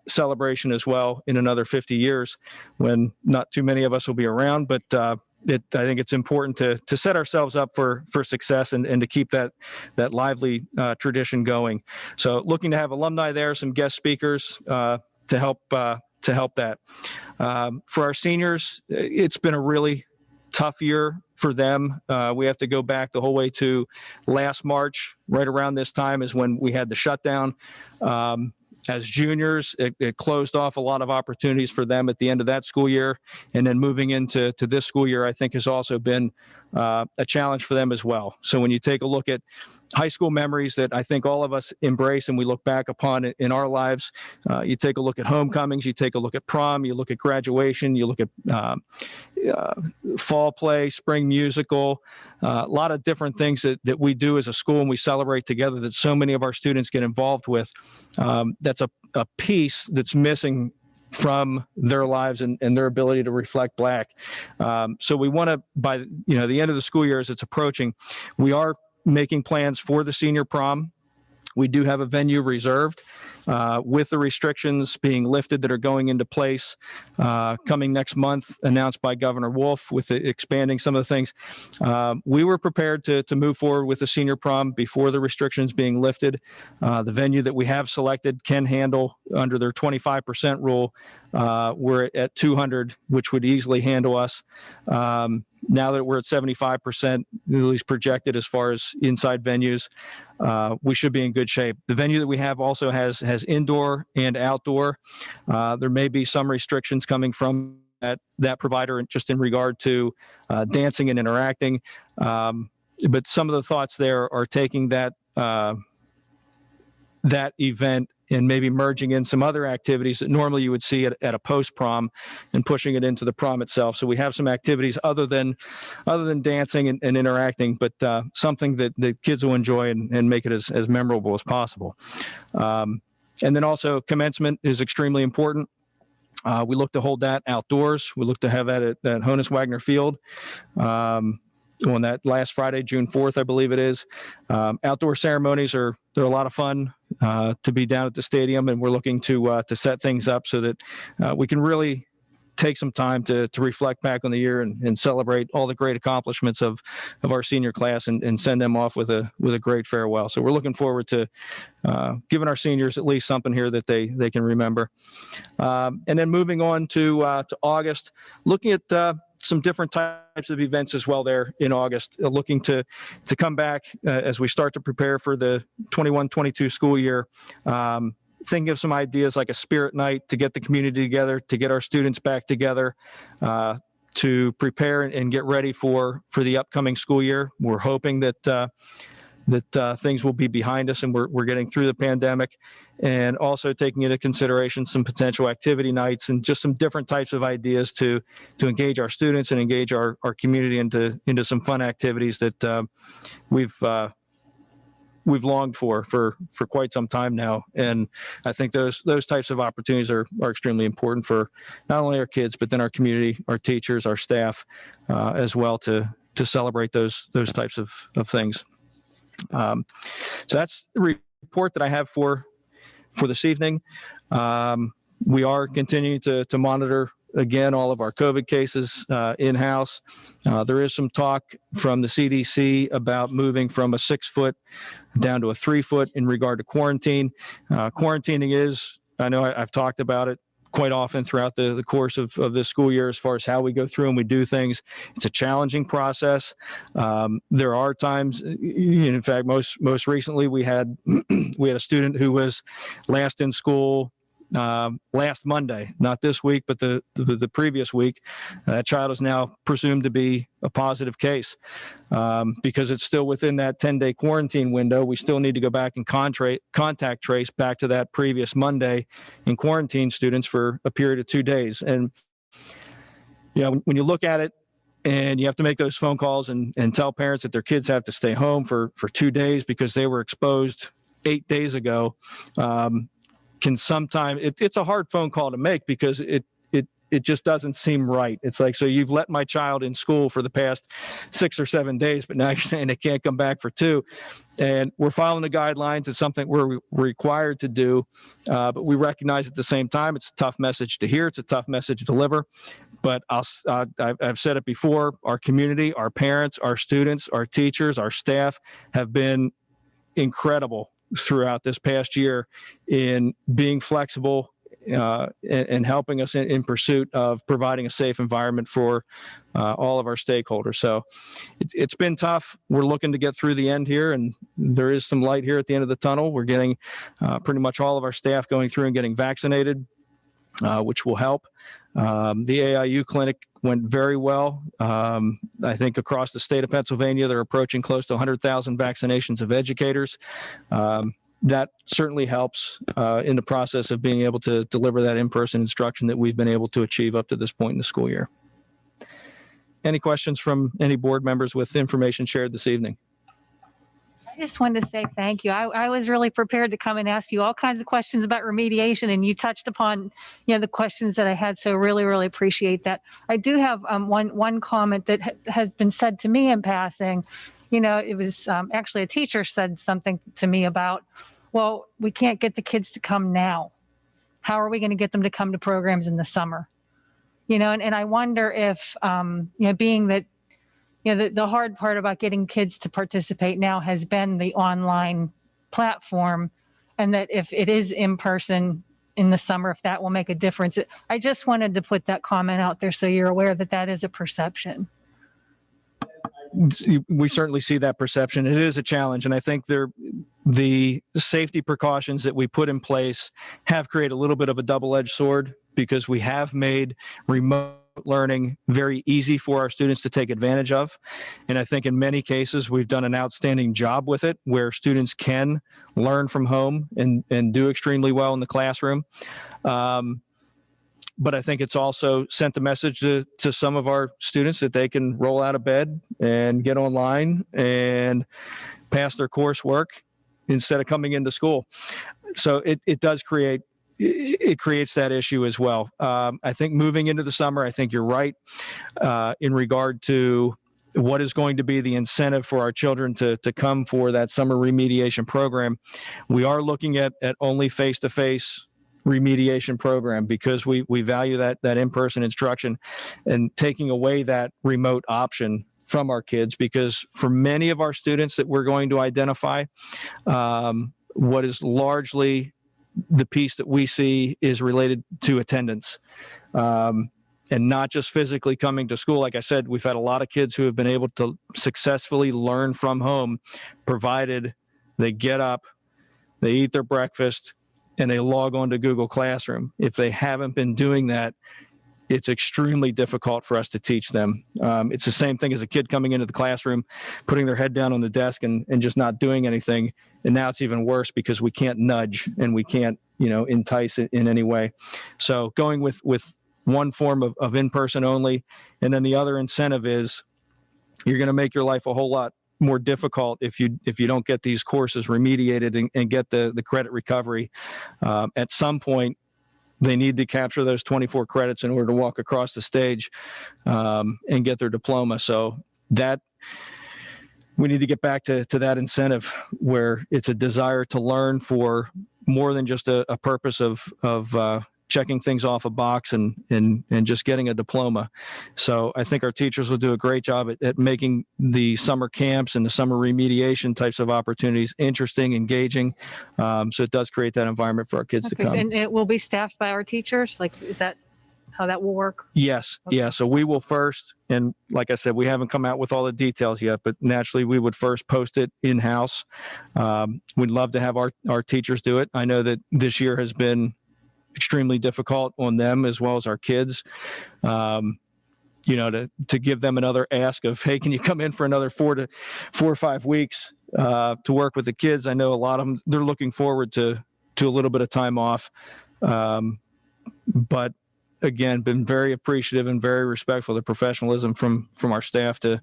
celebration as well in another 50 years when not too many of us will be around. But I think it's important to set ourselves up for success and to keep that lively tradition going. So looking to have alumni there, some guest speakers to help that. For our seniors, it's been a really tough year for them. We have to go back the whole way to last March. Right around this time is when we had the shutdown. As juniors, it closed off a lot of opportunities for them at the end of that school year. And then moving into this school year, I think has also been a challenge for them as well. So when you take a look at high school memories that I think all of us embrace and we look back upon it in our lives, you take a look at homecomings, you take a look at prom, you look at graduation, you look at fall play, spring musical, a lot of different things that we do as a school and we celebrate together that so many of our students get involved with. That's a piece that's missing from their lives and their ability to reflect Black. So we want to, by the end of the school year as it's approaching, we are making plans for the senior prom. We do have a venue reserved with the restrictions being lifted that are going into place coming next month, announced by Governor Wolf with expanding some of the things. We were prepared to move forward with the senior prom before the restrictions being lifted. The venue that we have selected can handle under their 25% rule. We're at 200, which would easily handle us. Now that we're at 75%, at least projected as far as inside venues, we should be in good shape. The venue that we have also has indoor and outdoor. There may be some restrictions coming from that provider just in regard to dancing and interacting. But some of the thoughts there are taking that event and maybe merging in some other activities that normally you would see at a post-prom and pushing it into the prom itself. So we have some activities other than dancing and interacting, but something that the kids will enjoy and make it as memorable as possible. And then also commencement is extremely important. We look to hold that outdoors. We look to have that at Honus Wagner Field on that last Friday, June 4th, I believe it is. Outdoor ceremonies they're a lot of fun to be down at the stadium, and we're looking to set things up so that we can really take some time to reflect back on the year and celebrate all the great accomplishments of our senior class and send them off with a great farewell. So we're looking forward to giving our seniors at least something here that they can remember. And then moving on to August, looking at some different types of events as well there in August, looking to come back as we start to prepare for the 21-22 school year. Thinking of some ideas like a spirit night to get the community together, to get our students back together, to prepare and get ready for the upcoming school year. We're hoping that things will be behind us and we're getting through the pandemic, and also taking into consideration some potential activity nights and just some different types of ideas to engage our students and engage our community into some fun activities that we've longed for quite some time now. And I think those types of opportunities are extremely important for not only our kids, but then our community, our teachers, our staff as well to celebrate those types of things. So that's the report that I have for this evening. We are continuing to monitor again all of our COVID cases in-house. There is some talk from the CDC about moving from a 6-foot down to a 3-foot in regard to quarantine. Quarantining is, I know I've talked about it quite often throughout the course of this school year as far as how we go through and we do things. It's a challenging process. There are times, in fact, most recently we had a student who was last in school last Monday, not this week, but the previous week. That child is now presumed to be a positive case. Because it's still within that 10-day quarantine window, we still need to go back and contact trace back to that previous Monday and quarantine students for a period of 2 days. And, when you look at it and you have to make those phone calls and tell parents that their kids have to stay home for 2 days because they were exposed 8 days ago, can sometimes it's a hard phone call to make because it just doesn't seem right. It's like, so you've let my child in school for the past 6 or 7 days, but now you're saying they can't come back for 2. And we're following the guidelines. It's something we're required to do, but we recognize at the same time it's a tough message to hear. It's a tough message to deliver. But I've said it before, our community, our parents, our students, our teachers, our staff have been incredible throughout this past year in being flexible and helping us in pursuit of providing a safe environment for all of our stakeholders. So it's been tough. We're looking to get through the end here, and there is some light here at the end of the tunnel. We're getting pretty much all of our staff going through and getting vaccinated, which will help. The AIU clinic went very well. I think across the state of Pennsylvania, they're approaching close to 100,000 vaccinations of educators. That certainly helps in the process of being able to deliver that in-person instruction that we've been able to achieve up to this point in the school year. Any questions from any board members with information shared this evening? I just wanted to say thank you. I was really prepared to come and ask you all kinds of questions about remediation, and you touched upon, the questions that I had. So really, really appreciate that. I do have one comment that has been said to me in passing. It was actually a teacher said something to me about, well, we can't get the kids to come now. How are we going to get them to come to programs in the summer? And I wonder if, being that, the hard part about getting kids to participate now has been the online platform, and that if it is in person in the summer, if that will make a difference. I just wanted to put that comment out there so you're aware that that is a perception. We certainly see that perception. It is a challenge, and I think the safety precautions that we put in place have created a little bit of a double-edged sword, because we have made remote learning very easy for our students to take advantage of. And I think in many cases, we've done an outstanding job with it, where students can learn from home and do extremely well in the classroom. But I think it's also sent a message to some of our students that they can roll out of bed and get online and pass their coursework instead of coming into school. So it does create, it creates that issue as well. I think moving into the summer, I think you're right in regard to what is going to be the incentive for our children to come for that summer remediation program. We are looking at only face-to-face remediation program because we value that in-person instruction, and taking away that remote option from our kids, because for many of our students that we're going to identify, what is largely the piece that we see is related to attendance, and not just physically coming to school. Like I said, we've had a lot of kids who have been able to successfully learn from home, provided they get up, they eat their breakfast, and they log on to Google Classroom. If they haven't been doing that, it's extremely difficult for us to teach them. It's the same thing as a kid coming into the classroom, putting their head down on the desk and just not doing anything. And now it's even worse because we can't nudge and we can't, entice it in any way. So going with one form of in-person only, and then the other incentive is you're going to make your life a whole lot more difficult if you don't get these courses remediated and get the credit recovery. At some point, they need to capture those 24 credits in order to walk across the stage and get their diploma. So that we need to get back to that incentive where it's a desire to learn for more than just a purpose of checking things off a box and just getting a diploma. So I think our teachers will do a great job at making the summer camps and the summer remediation types of opportunities interesting, engaging. So it does create that environment for our kids to come. And it will be staffed by our teachers? Like, is that how that will work? Yes. Okay. Yeah. So we will first, and like I said, we haven't come out with all the details yet, but naturally we would first post it in-house. We'd love to have our teachers do it. I know that this year has been extremely difficult on them as well as our kids, to give them another ask of, hey, can you come in for another 4 or 5 weeks to work with the kids? I know a lot of them, they're looking forward to a little bit of time off. But again, been very appreciative and very respectful of the professionalism from our staff to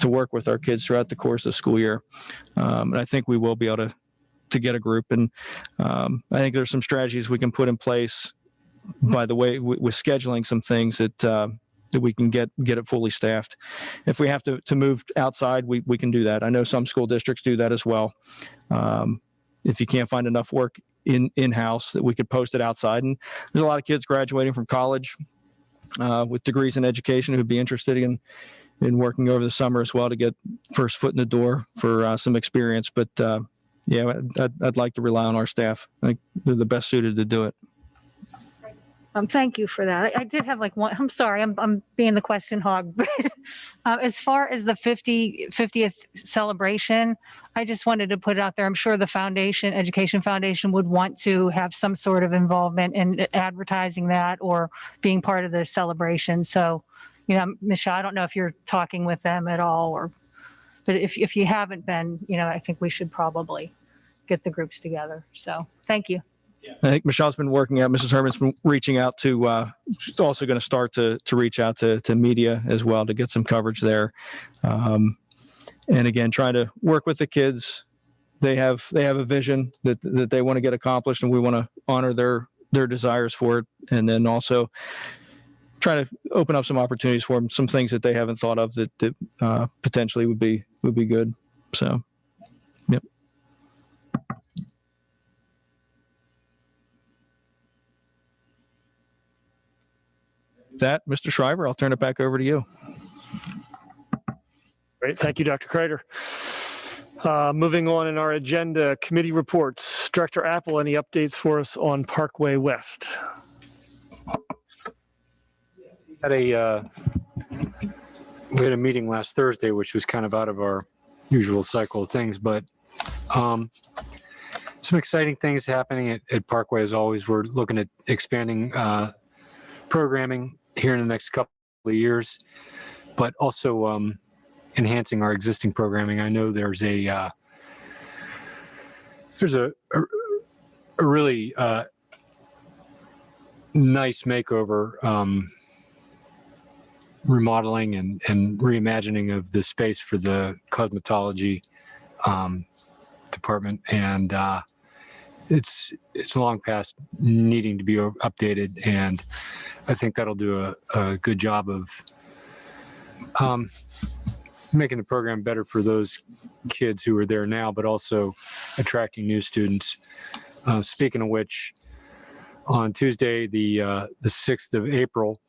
work with our kids throughout the course of the school year. And I think we will be able to get a group. And I think there's some strategies we can put in place, by the way, with scheduling some things that we can get it fully staffed. If we have to move outside, we can do that. I know some school districts do that as well. If you can't find enough work in-house, that we could post it outside. And there's a lot of kids graduating from college with degrees in education who'd be interested in working over the summer as well to get first foot in the door for some experience. But yeah, I'd like to rely on our staff. I think they're the best suited to do it. Thank you for that. I did have one. I'm sorry, I'm being the question hog. As far as the 50th celebration, I just wanted to put it out there. I'm sure the Education Foundation would want to have some sort of involvement in advertising that or being part of the celebration. So, Michelle, I don't know if you're talking with them at all, but if you haven't been, I think we should probably get the groups together. So thank you. I think Michelle's been working out. Mrs. Herman's been reaching out to, she's also going to start to reach out to media as well to get some coverage there. And again, trying to work with the kids. They have a vision that they want to get accomplished, and we want to honor their desires for it. And then also try to open up some opportunities for them, some things that they haven't thought of that potentially would be good. So, yep. That, Mr. Shriver, I'll turn it back over to you. Great. Thank you, Dr. Kreider. Moving on in our agenda, committee reports. Director Apple, any updates for us on Parkway West? We had a meeting last Thursday, which was kind of out of our usual cycle of things, but some exciting things happening at Parkway as always. We're looking at expanding programming here in the next couple years, but also enhancing our existing programming. I know there's a really nice makeover, remodeling and reimagining of the space for the cosmetology department, and it's long past needing to be updated, and I think that'll do a good job of making the program better for those kids who are there now, but also attracting new students. Speaking of which, on Tuesday, the 6th of April,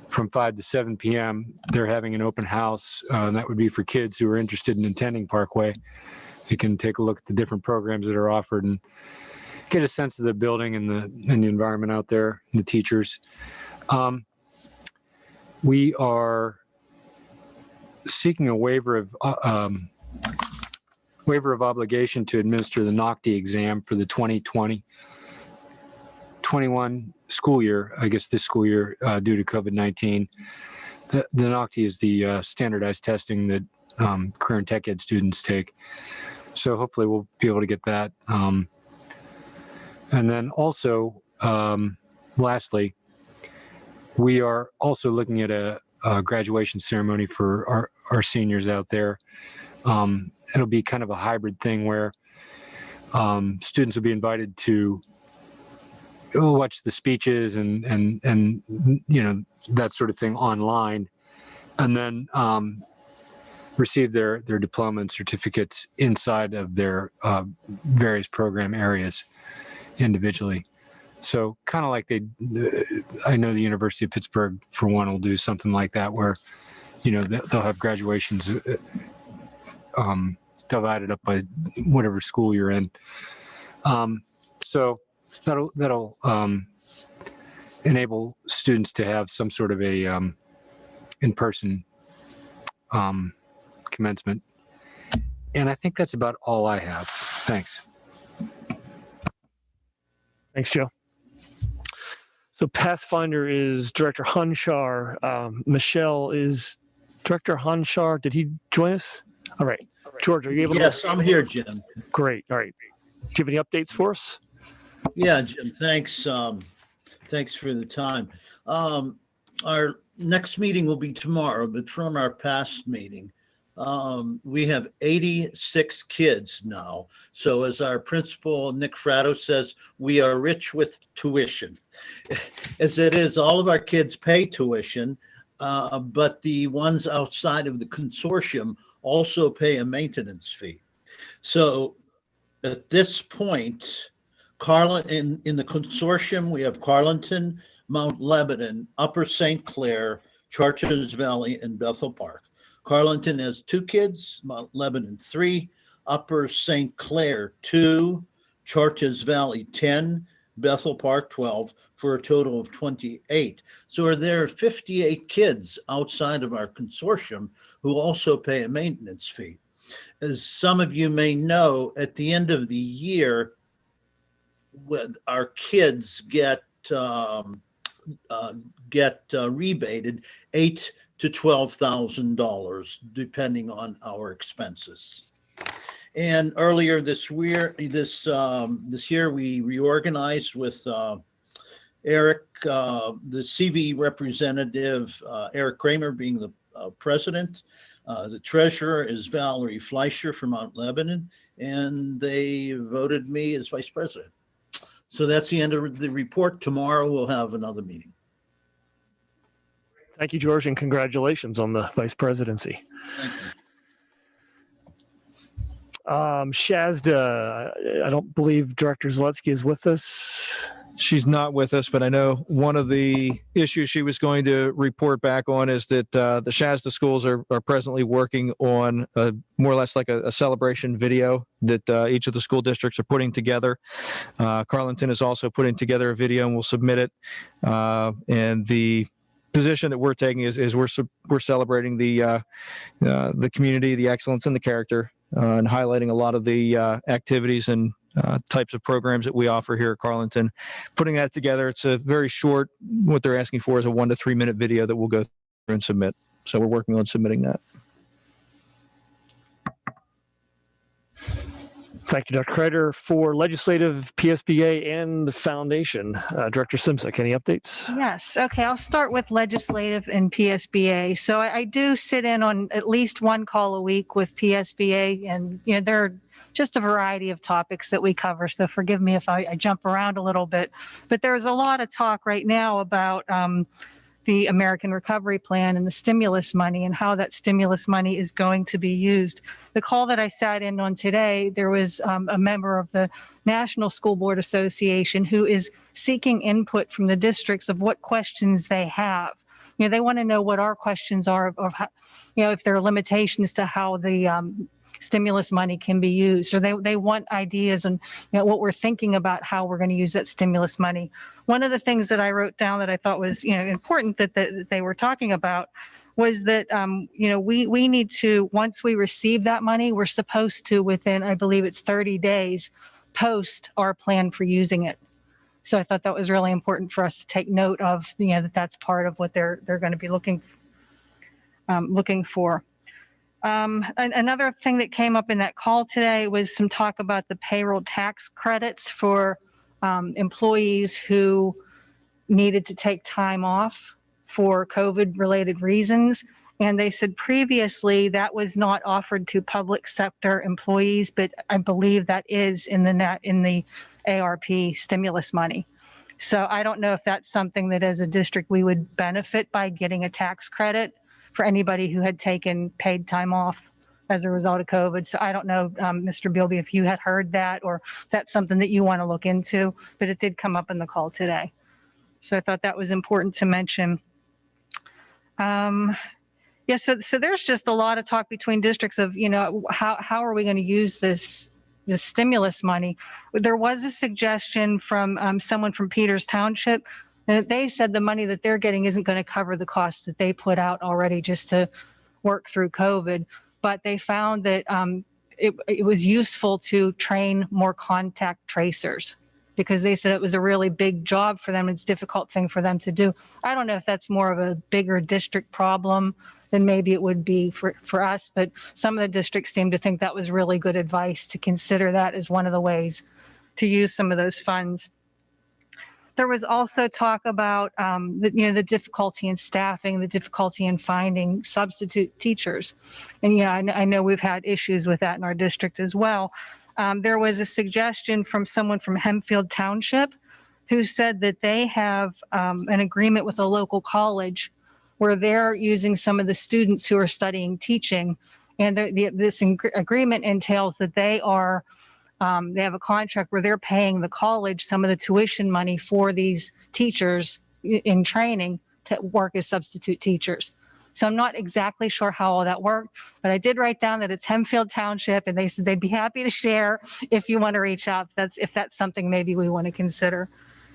from 5 to 7 p.m., they're having an open house, and that would be for kids who are interested in attending Parkway. You can take a look at the different programs that are offered and get a sense of the building and the environment out there, and the teachers. We are seeking a waiver of obligation to administer the NOCTI exam for the 2020-21 school year. I guess this school year, due to COVID-19. The NOCTI is the standardized testing that career and tech ed students take. So hopefully we'll be able to get that. And then also, lastly, we are also looking at a graduation ceremony for our seniors out there. It'll be kind of a hybrid thing where students will be invited to watch the speeches and that sort of thing online, and then receive their diploma and certificates inside of their various program areas individually. So kind of like I know the University of Pittsburgh, for one, will do something like that, where they'll have graduations divided up by whatever school you're in. So that'll enable students to have some sort of a in-person commencement. And I think that's about all I have. Thanks. Thanks, Joe. So Pathfinder is Director Hunshar. Michelle is Director Hunshar. Did he join us? All right. George, are you able to? Yes, I'm here, Jim. Great. All right. Do you have any updates for us? Yeah, Jim, thanks. Thanks for the time. Our next meeting will be tomorrow, but from our past meeting, we have 86 kids now. So as our principal, Nick Fratto, says, we are rich with tuition. As it is, all of our kids pay tuition, but the ones outside of the consortium also pay a maintenance fee. So at this point, in the consortium, we have Carleton, Mount Lebanon, Upper St. Clair, Chartiers Valley, and Bethel Park. Carleton has 2 kids, Mount Lebanon 3, Upper St. Clair 2, Chartiers Valley 10, Bethel Park 12, for a total of 28. So there are 58 kids outside of our consortium who also pay a maintenance fee. As some of you may know, at the end of the year, our kids get rebated $8,000 to $12,000, depending on our expenses. And earlier this year, we reorganized with Eric, the CV representative, Eric Kramer being the president. The treasurer is Valerie Fleischer from Mount Lebanon, and they voted me as vice president. So that's the end of the report. Tomorrow we'll have another meeting. Thank you, George, and congratulations on the vice presidency. Thank you. Shazda, I don't believe Director Zaletsky is with us. She's not with us, but I know one of the issues she was going to report back on is that the Shazda schools are presently working on more or less like a celebration video that each of the school districts are putting together. Carleton is also putting together a video, and we'll submit it. And the position that we're taking is we're celebrating the community, the excellence, and the character, and highlighting a lot of the activities and types of programs that we offer here at Carleton. Putting that together, it's a very short, what they're asking for is a 1 to 3 minute video that we'll go and submit. So we're working on submitting that. Thank you, Dr. Kreider. For legislative, PSBA, and the foundation, Director Simsek, any updates? Yes. Okay. I'll start with legislative and PSBA. So I do sit in on at least one call a week with PSBA, and there are just a variety of topics that we cover. So forgive me if I jump around a little bit, but there's a lot of talk right now about the American Recovery Plan and the stimulus money and how that stimulus money is going to be used. The call that I sat in on today, there was a member of the National School Board Association who is seeking input from the districts of what questions they have. They want to know what our questions are of how, if there are limitations to how the stimulus money can be used, or they want ideas on what we're thinking about how we're going to use that stimulus money. One of the things that I wrote down that I thought was important that they were talking about was that we need to, once we receive that money, we're supposed to, within, I believe it's 30 days, post our plan for using it. So I thought that was really important for us to take note of, that that's part of what they're going to be looking for. Another thing that came up in that call today was some talk about the payroll tax credits for employees who needed to take time off for COVID-related reasons. And they said previously that was not offered to public sector employees, but I believe that is in the ARP stimulus money. So I don't know if that's something that as a district we would benefit by getting a tax credit for anybody who had taken paid time off as a result of COVID. So I don't know, Mr. Bilby, if you had heard that or if that's something that you want to look into, but it did come up in the call today. So I thought that was important to mention. So there's just a lot of talk between districts of, how are we going to use this stimulus money? There was a suggestion from someone from Peters Township, and they said the money that they're getting isn't going to cover the costs that they put out already just to work through COVID. But they found that it was useful to train more contact tracers because they said it was a really big job for them. It's a difficult thing for them to do. I don't know if that's more of a bigger district problem than maybe it would be for us, but some of the districts seem to think that was really good advice to consider that as one of the ways to use some of those funds. There was also talk about the difficulty in staffing, the difficulty in finding substitute teachers. And I know we've had issues with that in our district as well. There was a suggestion from someone from Hempfield Township who said that they have an agreement with a local college where they're using some of the students who are studying teaching. And this agreement entails that they have a contract where they're paying the college some of the tuition money for these teachers in training to work as substitute teachers. So I'm not exactly sure how all that worked, but I did write down that it's Hempfield Township, and they said they'd be happy to share if you want to reach out. If that's something maybe we want to consider.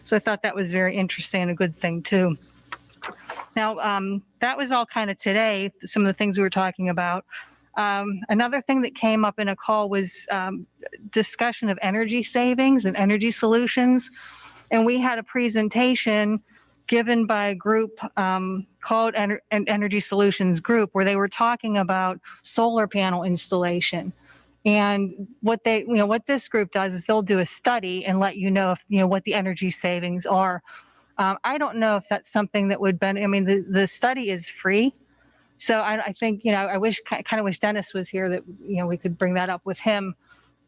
So I thought that was very interesting and a good thing too. Now, that was all kind of today, some of the things we were talking about. Another thing that came up in a call was discussion of energy savings and energy solutions. And we had a presentation given by a group called Energy Solutions Group, where they were talking about solar panel installation. And what this group does is they'll do a study and let you know if, what the energy savings are. I don't know if that's something that would the study is free. So I think, I kind of wish Dennis was here that, we could bring that up with him.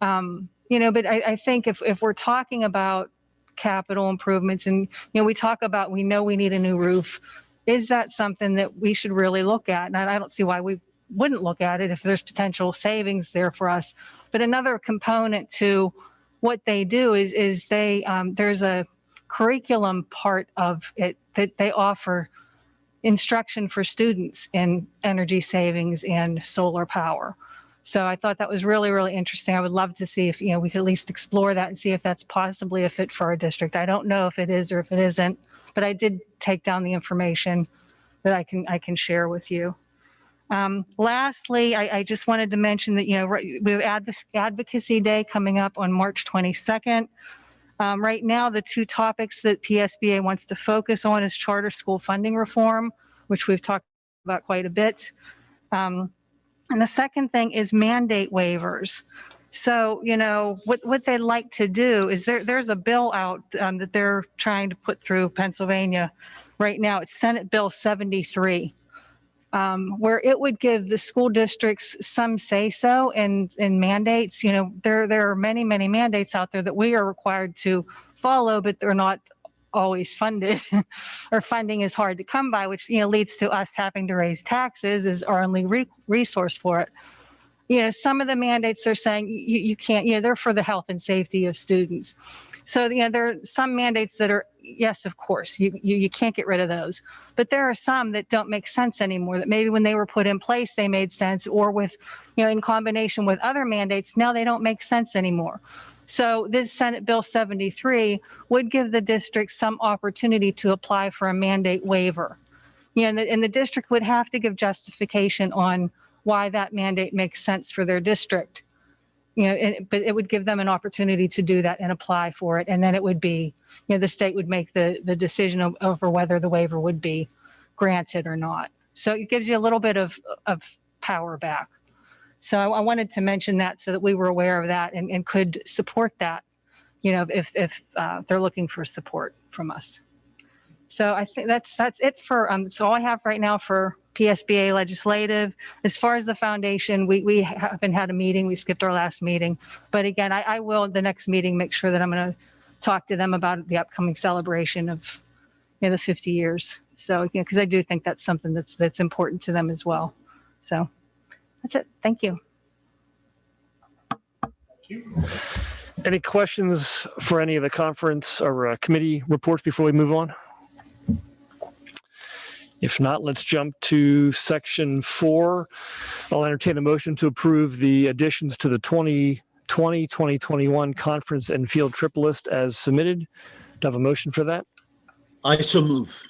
But I think if we're talking about capital improvements and, we know we need a new roof, is that something that we should really look at? And I don't see why we wouldn't look at it if there's potential savings there for us. But another component to what they do is they, there's a curriculum part of it that they offer instruction for students in energy savings and solar power. So I thought that was really, really interesting. I would love to see if, we could at least explore that and see if that's possibly a fit for our district. I don't know if it is or if it isn't, but I did take down the information that I can share with you. Lastly, I just wanted to mention that, we have Advocacy Day coming up on March 22nd. Right now, the two topics that PSBA wants to focus on is charter school funding reform, which we've talked about quite a bit. And the second thing is mandate waivers. So, what they'd like to do is there's a bill out that they're trying to put through Pennsylvania right now. It's Senate Bill 73, where it would give the school districts some say-so in mandates. There are many, many mandates out there that we are required to follow, but they're not always funded or funding is hard to come by, which, leads to us having to raise taxes is our only resource for it. Some of the mandates they're saying you can't, they're for the health and safety of students. So, there are some mandates that are, yes, of course, you can't get rid of those. But there are some that don't make sense anymore, that maybe when they were put in place, they made sense, or with, in combination with other mandates, now they don't make sense anymore. So this Senate Bill 73 would give the district some opportunity to apply for a mandate waiver. And the district would have to give justification on why that mandate makes sense for their district. But it would give them an opportunity to do that and apply for it. And then it would be, the state would make the decision over whether the waiver would be granted or not. So it gives you a little bit of power back. So I wanted to mention that so that we were aware of that and could support that, if they're looking for support from us. So I think that's it for, that's all I have right now for PSBA legislative. As far as the foundation, we haven't had a meeting. We skipped our last meeting. But again, I will, the next meeting, make sure that I'm going to talk to them about the upcoming celebration of the 50 years. So, because I do think that's something that's important to them as well. So that's it. Thank you. Any questions for any of the conference or committee reports before we move on? If not, let's jump to section 4. I'll entertain a motion to approve the additions to the 2020-2021 conference and field trip list as submitted. Do I have a motion for that? I so move.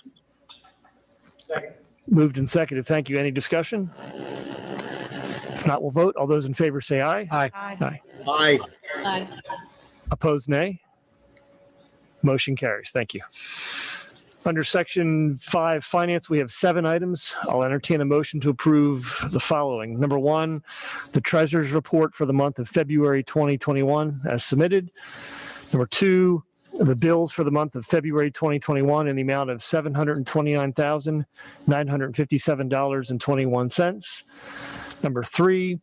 Moved and seconded. Thank you. Any discussion? If not, we'll vote. All those in favor say aye. Aye. Aye. Aye. Aye. Opposed, nay. Motion carries. Thank you. Under section 5, finance, we have 7 items. I'll entertain a motion to approve the following. Number 1, the treasurer's report for the month of February 2021 as submitted. Number 2, the bills for the month of February 2021 in the amount of $729,957.21. Number 3,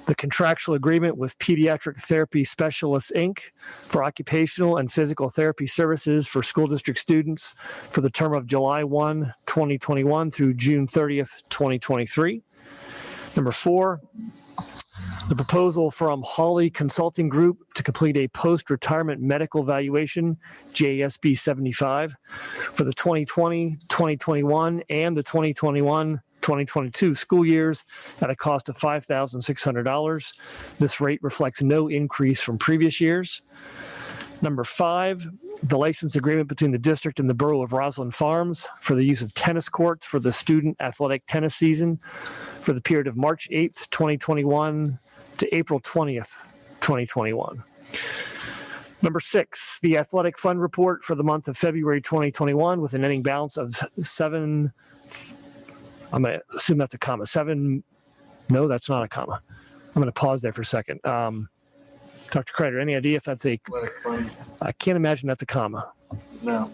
the contractual agreement with Pediatric Therapy Specialists, Inc. for occupational and physical therapy services for school district students for the term of July 1, 2021 through June 30th, 2023. Number 4, the proposal from Hawley Consulting Group to complete a post-retirement medical evaluation, JSB 75, for the 2020, 2021, and the 2021-2022 school years at a cost of $5,600. This rate reflects no increase from previous years. Number 5, the license agreement between the district and the Borough of Roslyn Farms for the use of tennis courts for the student athletic tennis season for the period of March 8th, 2021 to April 20th, 2021. Number 6, the athletic fund report for the month of February 2021 with an ending balance of I'm going to assume that's a comma. 7, no, that's not a comma. I'm going to pause there for a second. Dr. Kreider, any idea if that's I can't imagine that's a comma. No.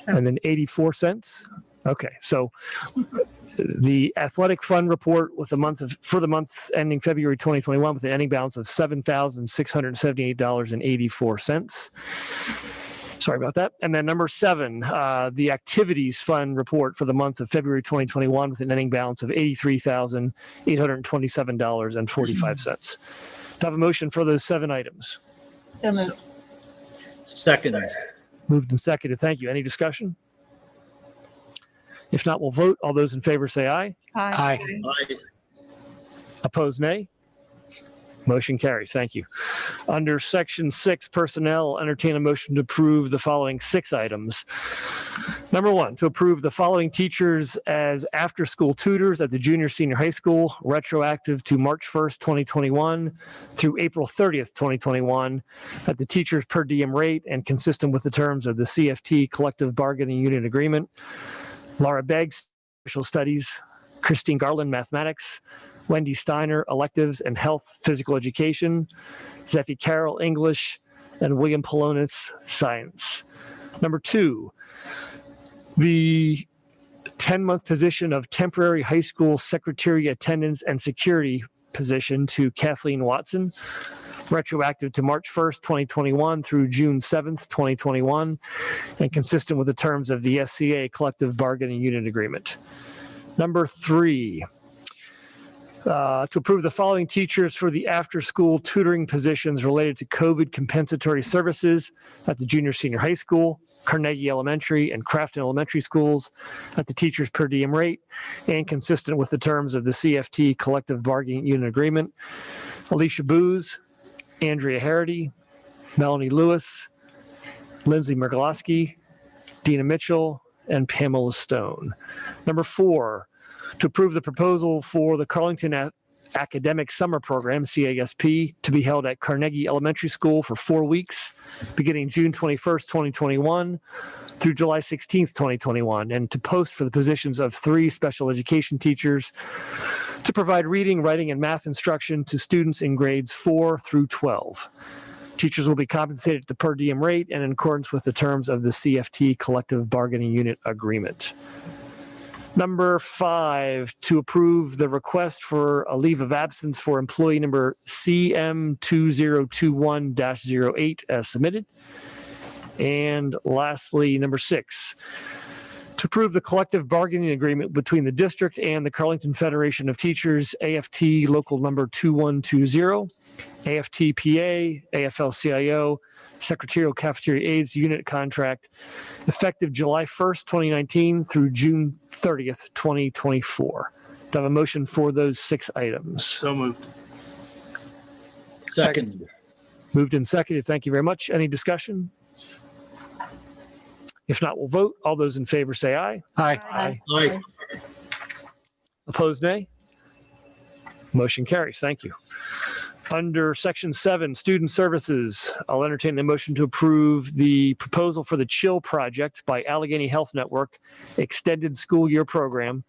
And then 84 cents. Okay, so the athletic fund report with for the month ending February 2021 with an ending balance of $7,678.84. Sorry about that. And then number 7, the activities fund report for the month of February 2021 with an ending balance of $83,827.45. Do I have a motion for those 7 items? So moved. Second. Moved and seconded. Thank you. Any discussion? If not, we'll vote. All those in favor say aye. Aye. Aye. Opposed, nay. Motion carries. Thank you. Under section 6, personnel, I'll entertain a motion to approve the following 6 items. Number 1, to approve the following teachers as after-school tutors at the junior senior high school, retroactive to March 1st, 2021 through April 30th, 2021 at the teacher's per diem rate and consistent with the terms of the CFT collective bargaining unit agreement. Laura Beggs, social studies, Christine Garland, mathematics, Wendy Steiner, electives and health, physical education, Zeffie Carroll, English, and William Polonis, science. Number 2, the 10-month position of temporary high school secretary attendance and security position to Kathleen Watson, retroactive to March 1st, 2021 through June 7th, 2021, and consistent with the terms of the SCA collective bargaining unit agreement. Number 3, to approve the following teachers for the after-school tutoring positions related to COVID compensatory services at the junior senior high school, Carnegie Elementary, and Crafton Elementary schools at the teachers per diem rate and consistent with the terms of the CFT collective bargaining unit agreement. Alicia Booz, Andrea Harity, Melanie Lewis, Lindsay Mergolowski, Dina Mitchell, and Pamela Stone. Number 4, to approve the proposal for the Carlington Academic Summer Program, CASP, to be held at Carnegie Elementary School for 4 weeks, beginning June 21st, 2021 through July 16th, 2021, and to post for the positions of 3 special education teachers to provide reading, writing, and math instruction to students in grades 4 through 12. Teachers will be compensated at the per diem rate and in accordance with the terms of the CFT collective bargaining unit agreement. Number 5, to approve the request for a leave of absence for employee number CM2021-08 as submitted. And lastly, number 6, to approve the collective bargaining agreement between the district and the Carlington Federation of Teachers, AFT local number 2120, AFT-PA, AFL-CIO, Secretarial Cafeteria Aides Unit Contract, effective July 1st, 2019 through June 30th, 2024. Do I have a motion for those 6 items? So moved. Second. Moved and seconded. Thank you very much. Any discussion? If not, we'll vote. All those in favor say aye. Aye. Aye. Opposed, nay. Motion carries. Thank you. Under Section 7, Student Services, I'll entertain a motion to approve the proposal for the CHILL project by Allegheny Health Network Extended School Year Program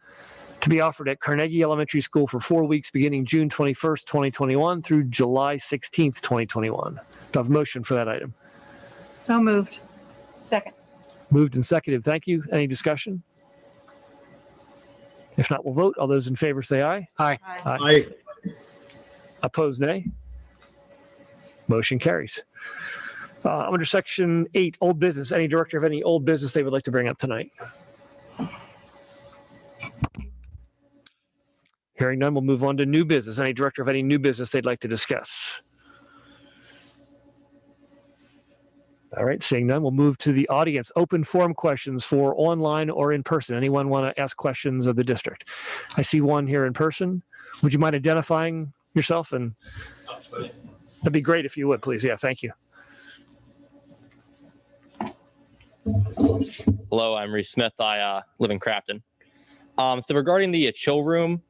to be offered at Carnegie Elementary School for 4 weeks beginning June 21st, 2021 through July 16th, 2021. Do I have a motion for that item? So moved. Second. Moved and seconded. Thank you. Any discussion? If not, we'll vote. All those in favor say aye. Aye. Aye. Opposed, nay. Motion carries. Under Section 8, Old Business, any director of any old business they would like to bring up tonight? Hearing none, we'll move on to new business. Any director of any new business they'd like to discuss? All right, seeing none, we'll move to the audience. Open forum questions for online or in person. Anyone want to ask questions of the district? I see one here in person. Would you mind identifying yourself? And that'd be great if you would, please. Yeah, thank you. Hello, I'm Reese Smith. I live in Crafton. So regarding the chill room,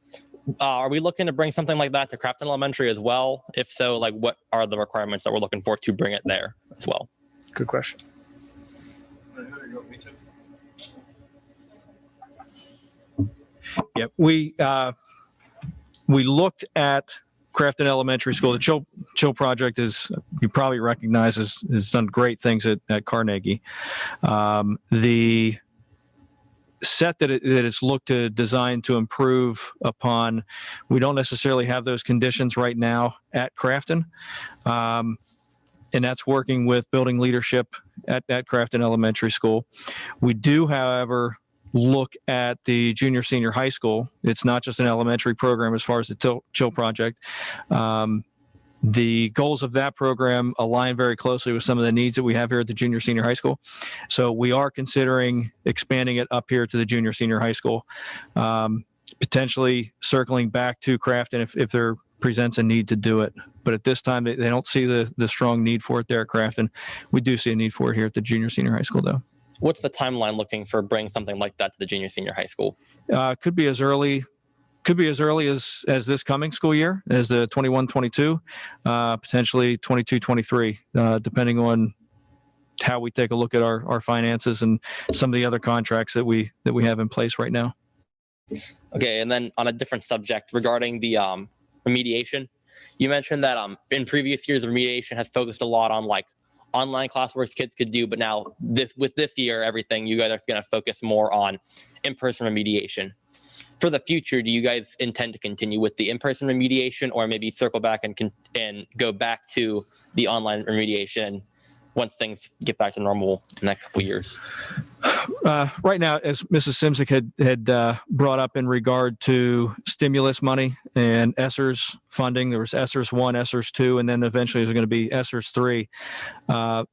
are we looking to bring something like that to Crafton Elementary as well? If so, like what are the requirements that we're looking for to bring it there as well? Good question. Yep. We looked at Crafton Elementary School. The Chill project is, you probably recognize, has done great things at Carnegie. The set that it's looked to design to improve upon, we don't necessarily have those conditions right now at Crafton. And that's working with building leadership at Crafton Elementary School. We do, however, look at the junior senior high school. It's not just an elementary program as far as the Chill project. The goals of that program align very closely with some of the needs that we have here at the junior senior high school. So we are considering expanding it up here to the junior senior high school, potentially circling back to Crafton if there presents a need to do it. But at this time, they don't see the strong need for it there at Crafton. We do see a need for it here at the junior senior high school, though. What's the timeline looking for bringing something like that to the junior senior high school? Could be as early as this coming school year, as the 21-22, potentially 22-23, depending on how we take a look at our finances and some of the other contracts that we have in place right now. Okay, and then on a different subject regarding the remediation, you mentioned that in previous years remediation has focused a lot on like online classwork kids could do, but now with this year everything, you guys are going to focus more on in-person remediation. For the future, do you guys intend to continue with the in-person remediation, or maybe circle back and go back to the online remediation once things get back to normal in the next couple of years? Right now, as Mrs. Simzik had brought up in regard to stimulus money and ESSERS funding, there was ESSERS 1, ESSERS 2, and then eventually there's going to be ESSERS 3.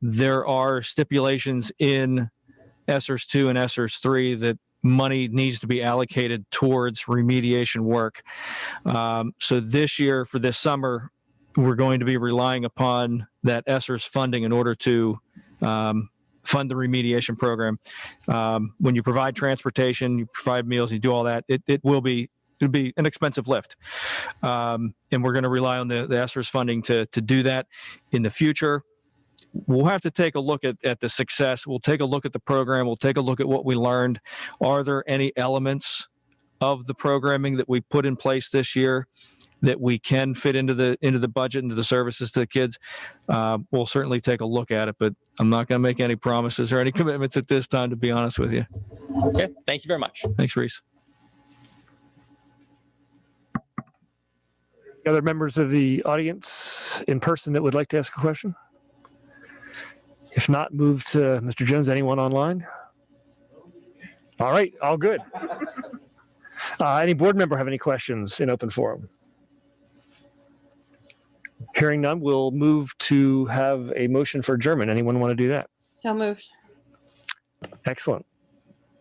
There are stipulations in ESSERS 2 and ESSERS 3 that money needs to be allocated towards remediation work. So this year, for this summer, we're going to be relying upon that ESSERS funding in order to fund the remediation program. When you provide transportation, you provide meals, you do all that, it'll be an expensive lift. And we're going to rely on the ESSERS funding to do that in the future. We'll have to take a look at the success. We'll take a look at the program. We'll take a look at what we learned. Are there any elements of the programming that we put in place this year that we can fit into the budget, into the services to the kids? We'll certainly take a look at it, but I'm not going to make any promises or any commitments at this time, to be honest with you. Okay, thank you very much. Thanks, Reese. Other members of the audience in person that would like to ask a question? If not, move to Mr. Jones. Anyone online? All right, all good. Any board member have any questions in open forum? Hearing none, we'll move to have a motion for adjournment. Anyone want to do that? So moved. Excellent.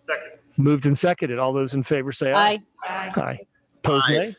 Second. Moved and seconded. All those in favor say aye. Aye. Aye. Opposed, Aye. nay?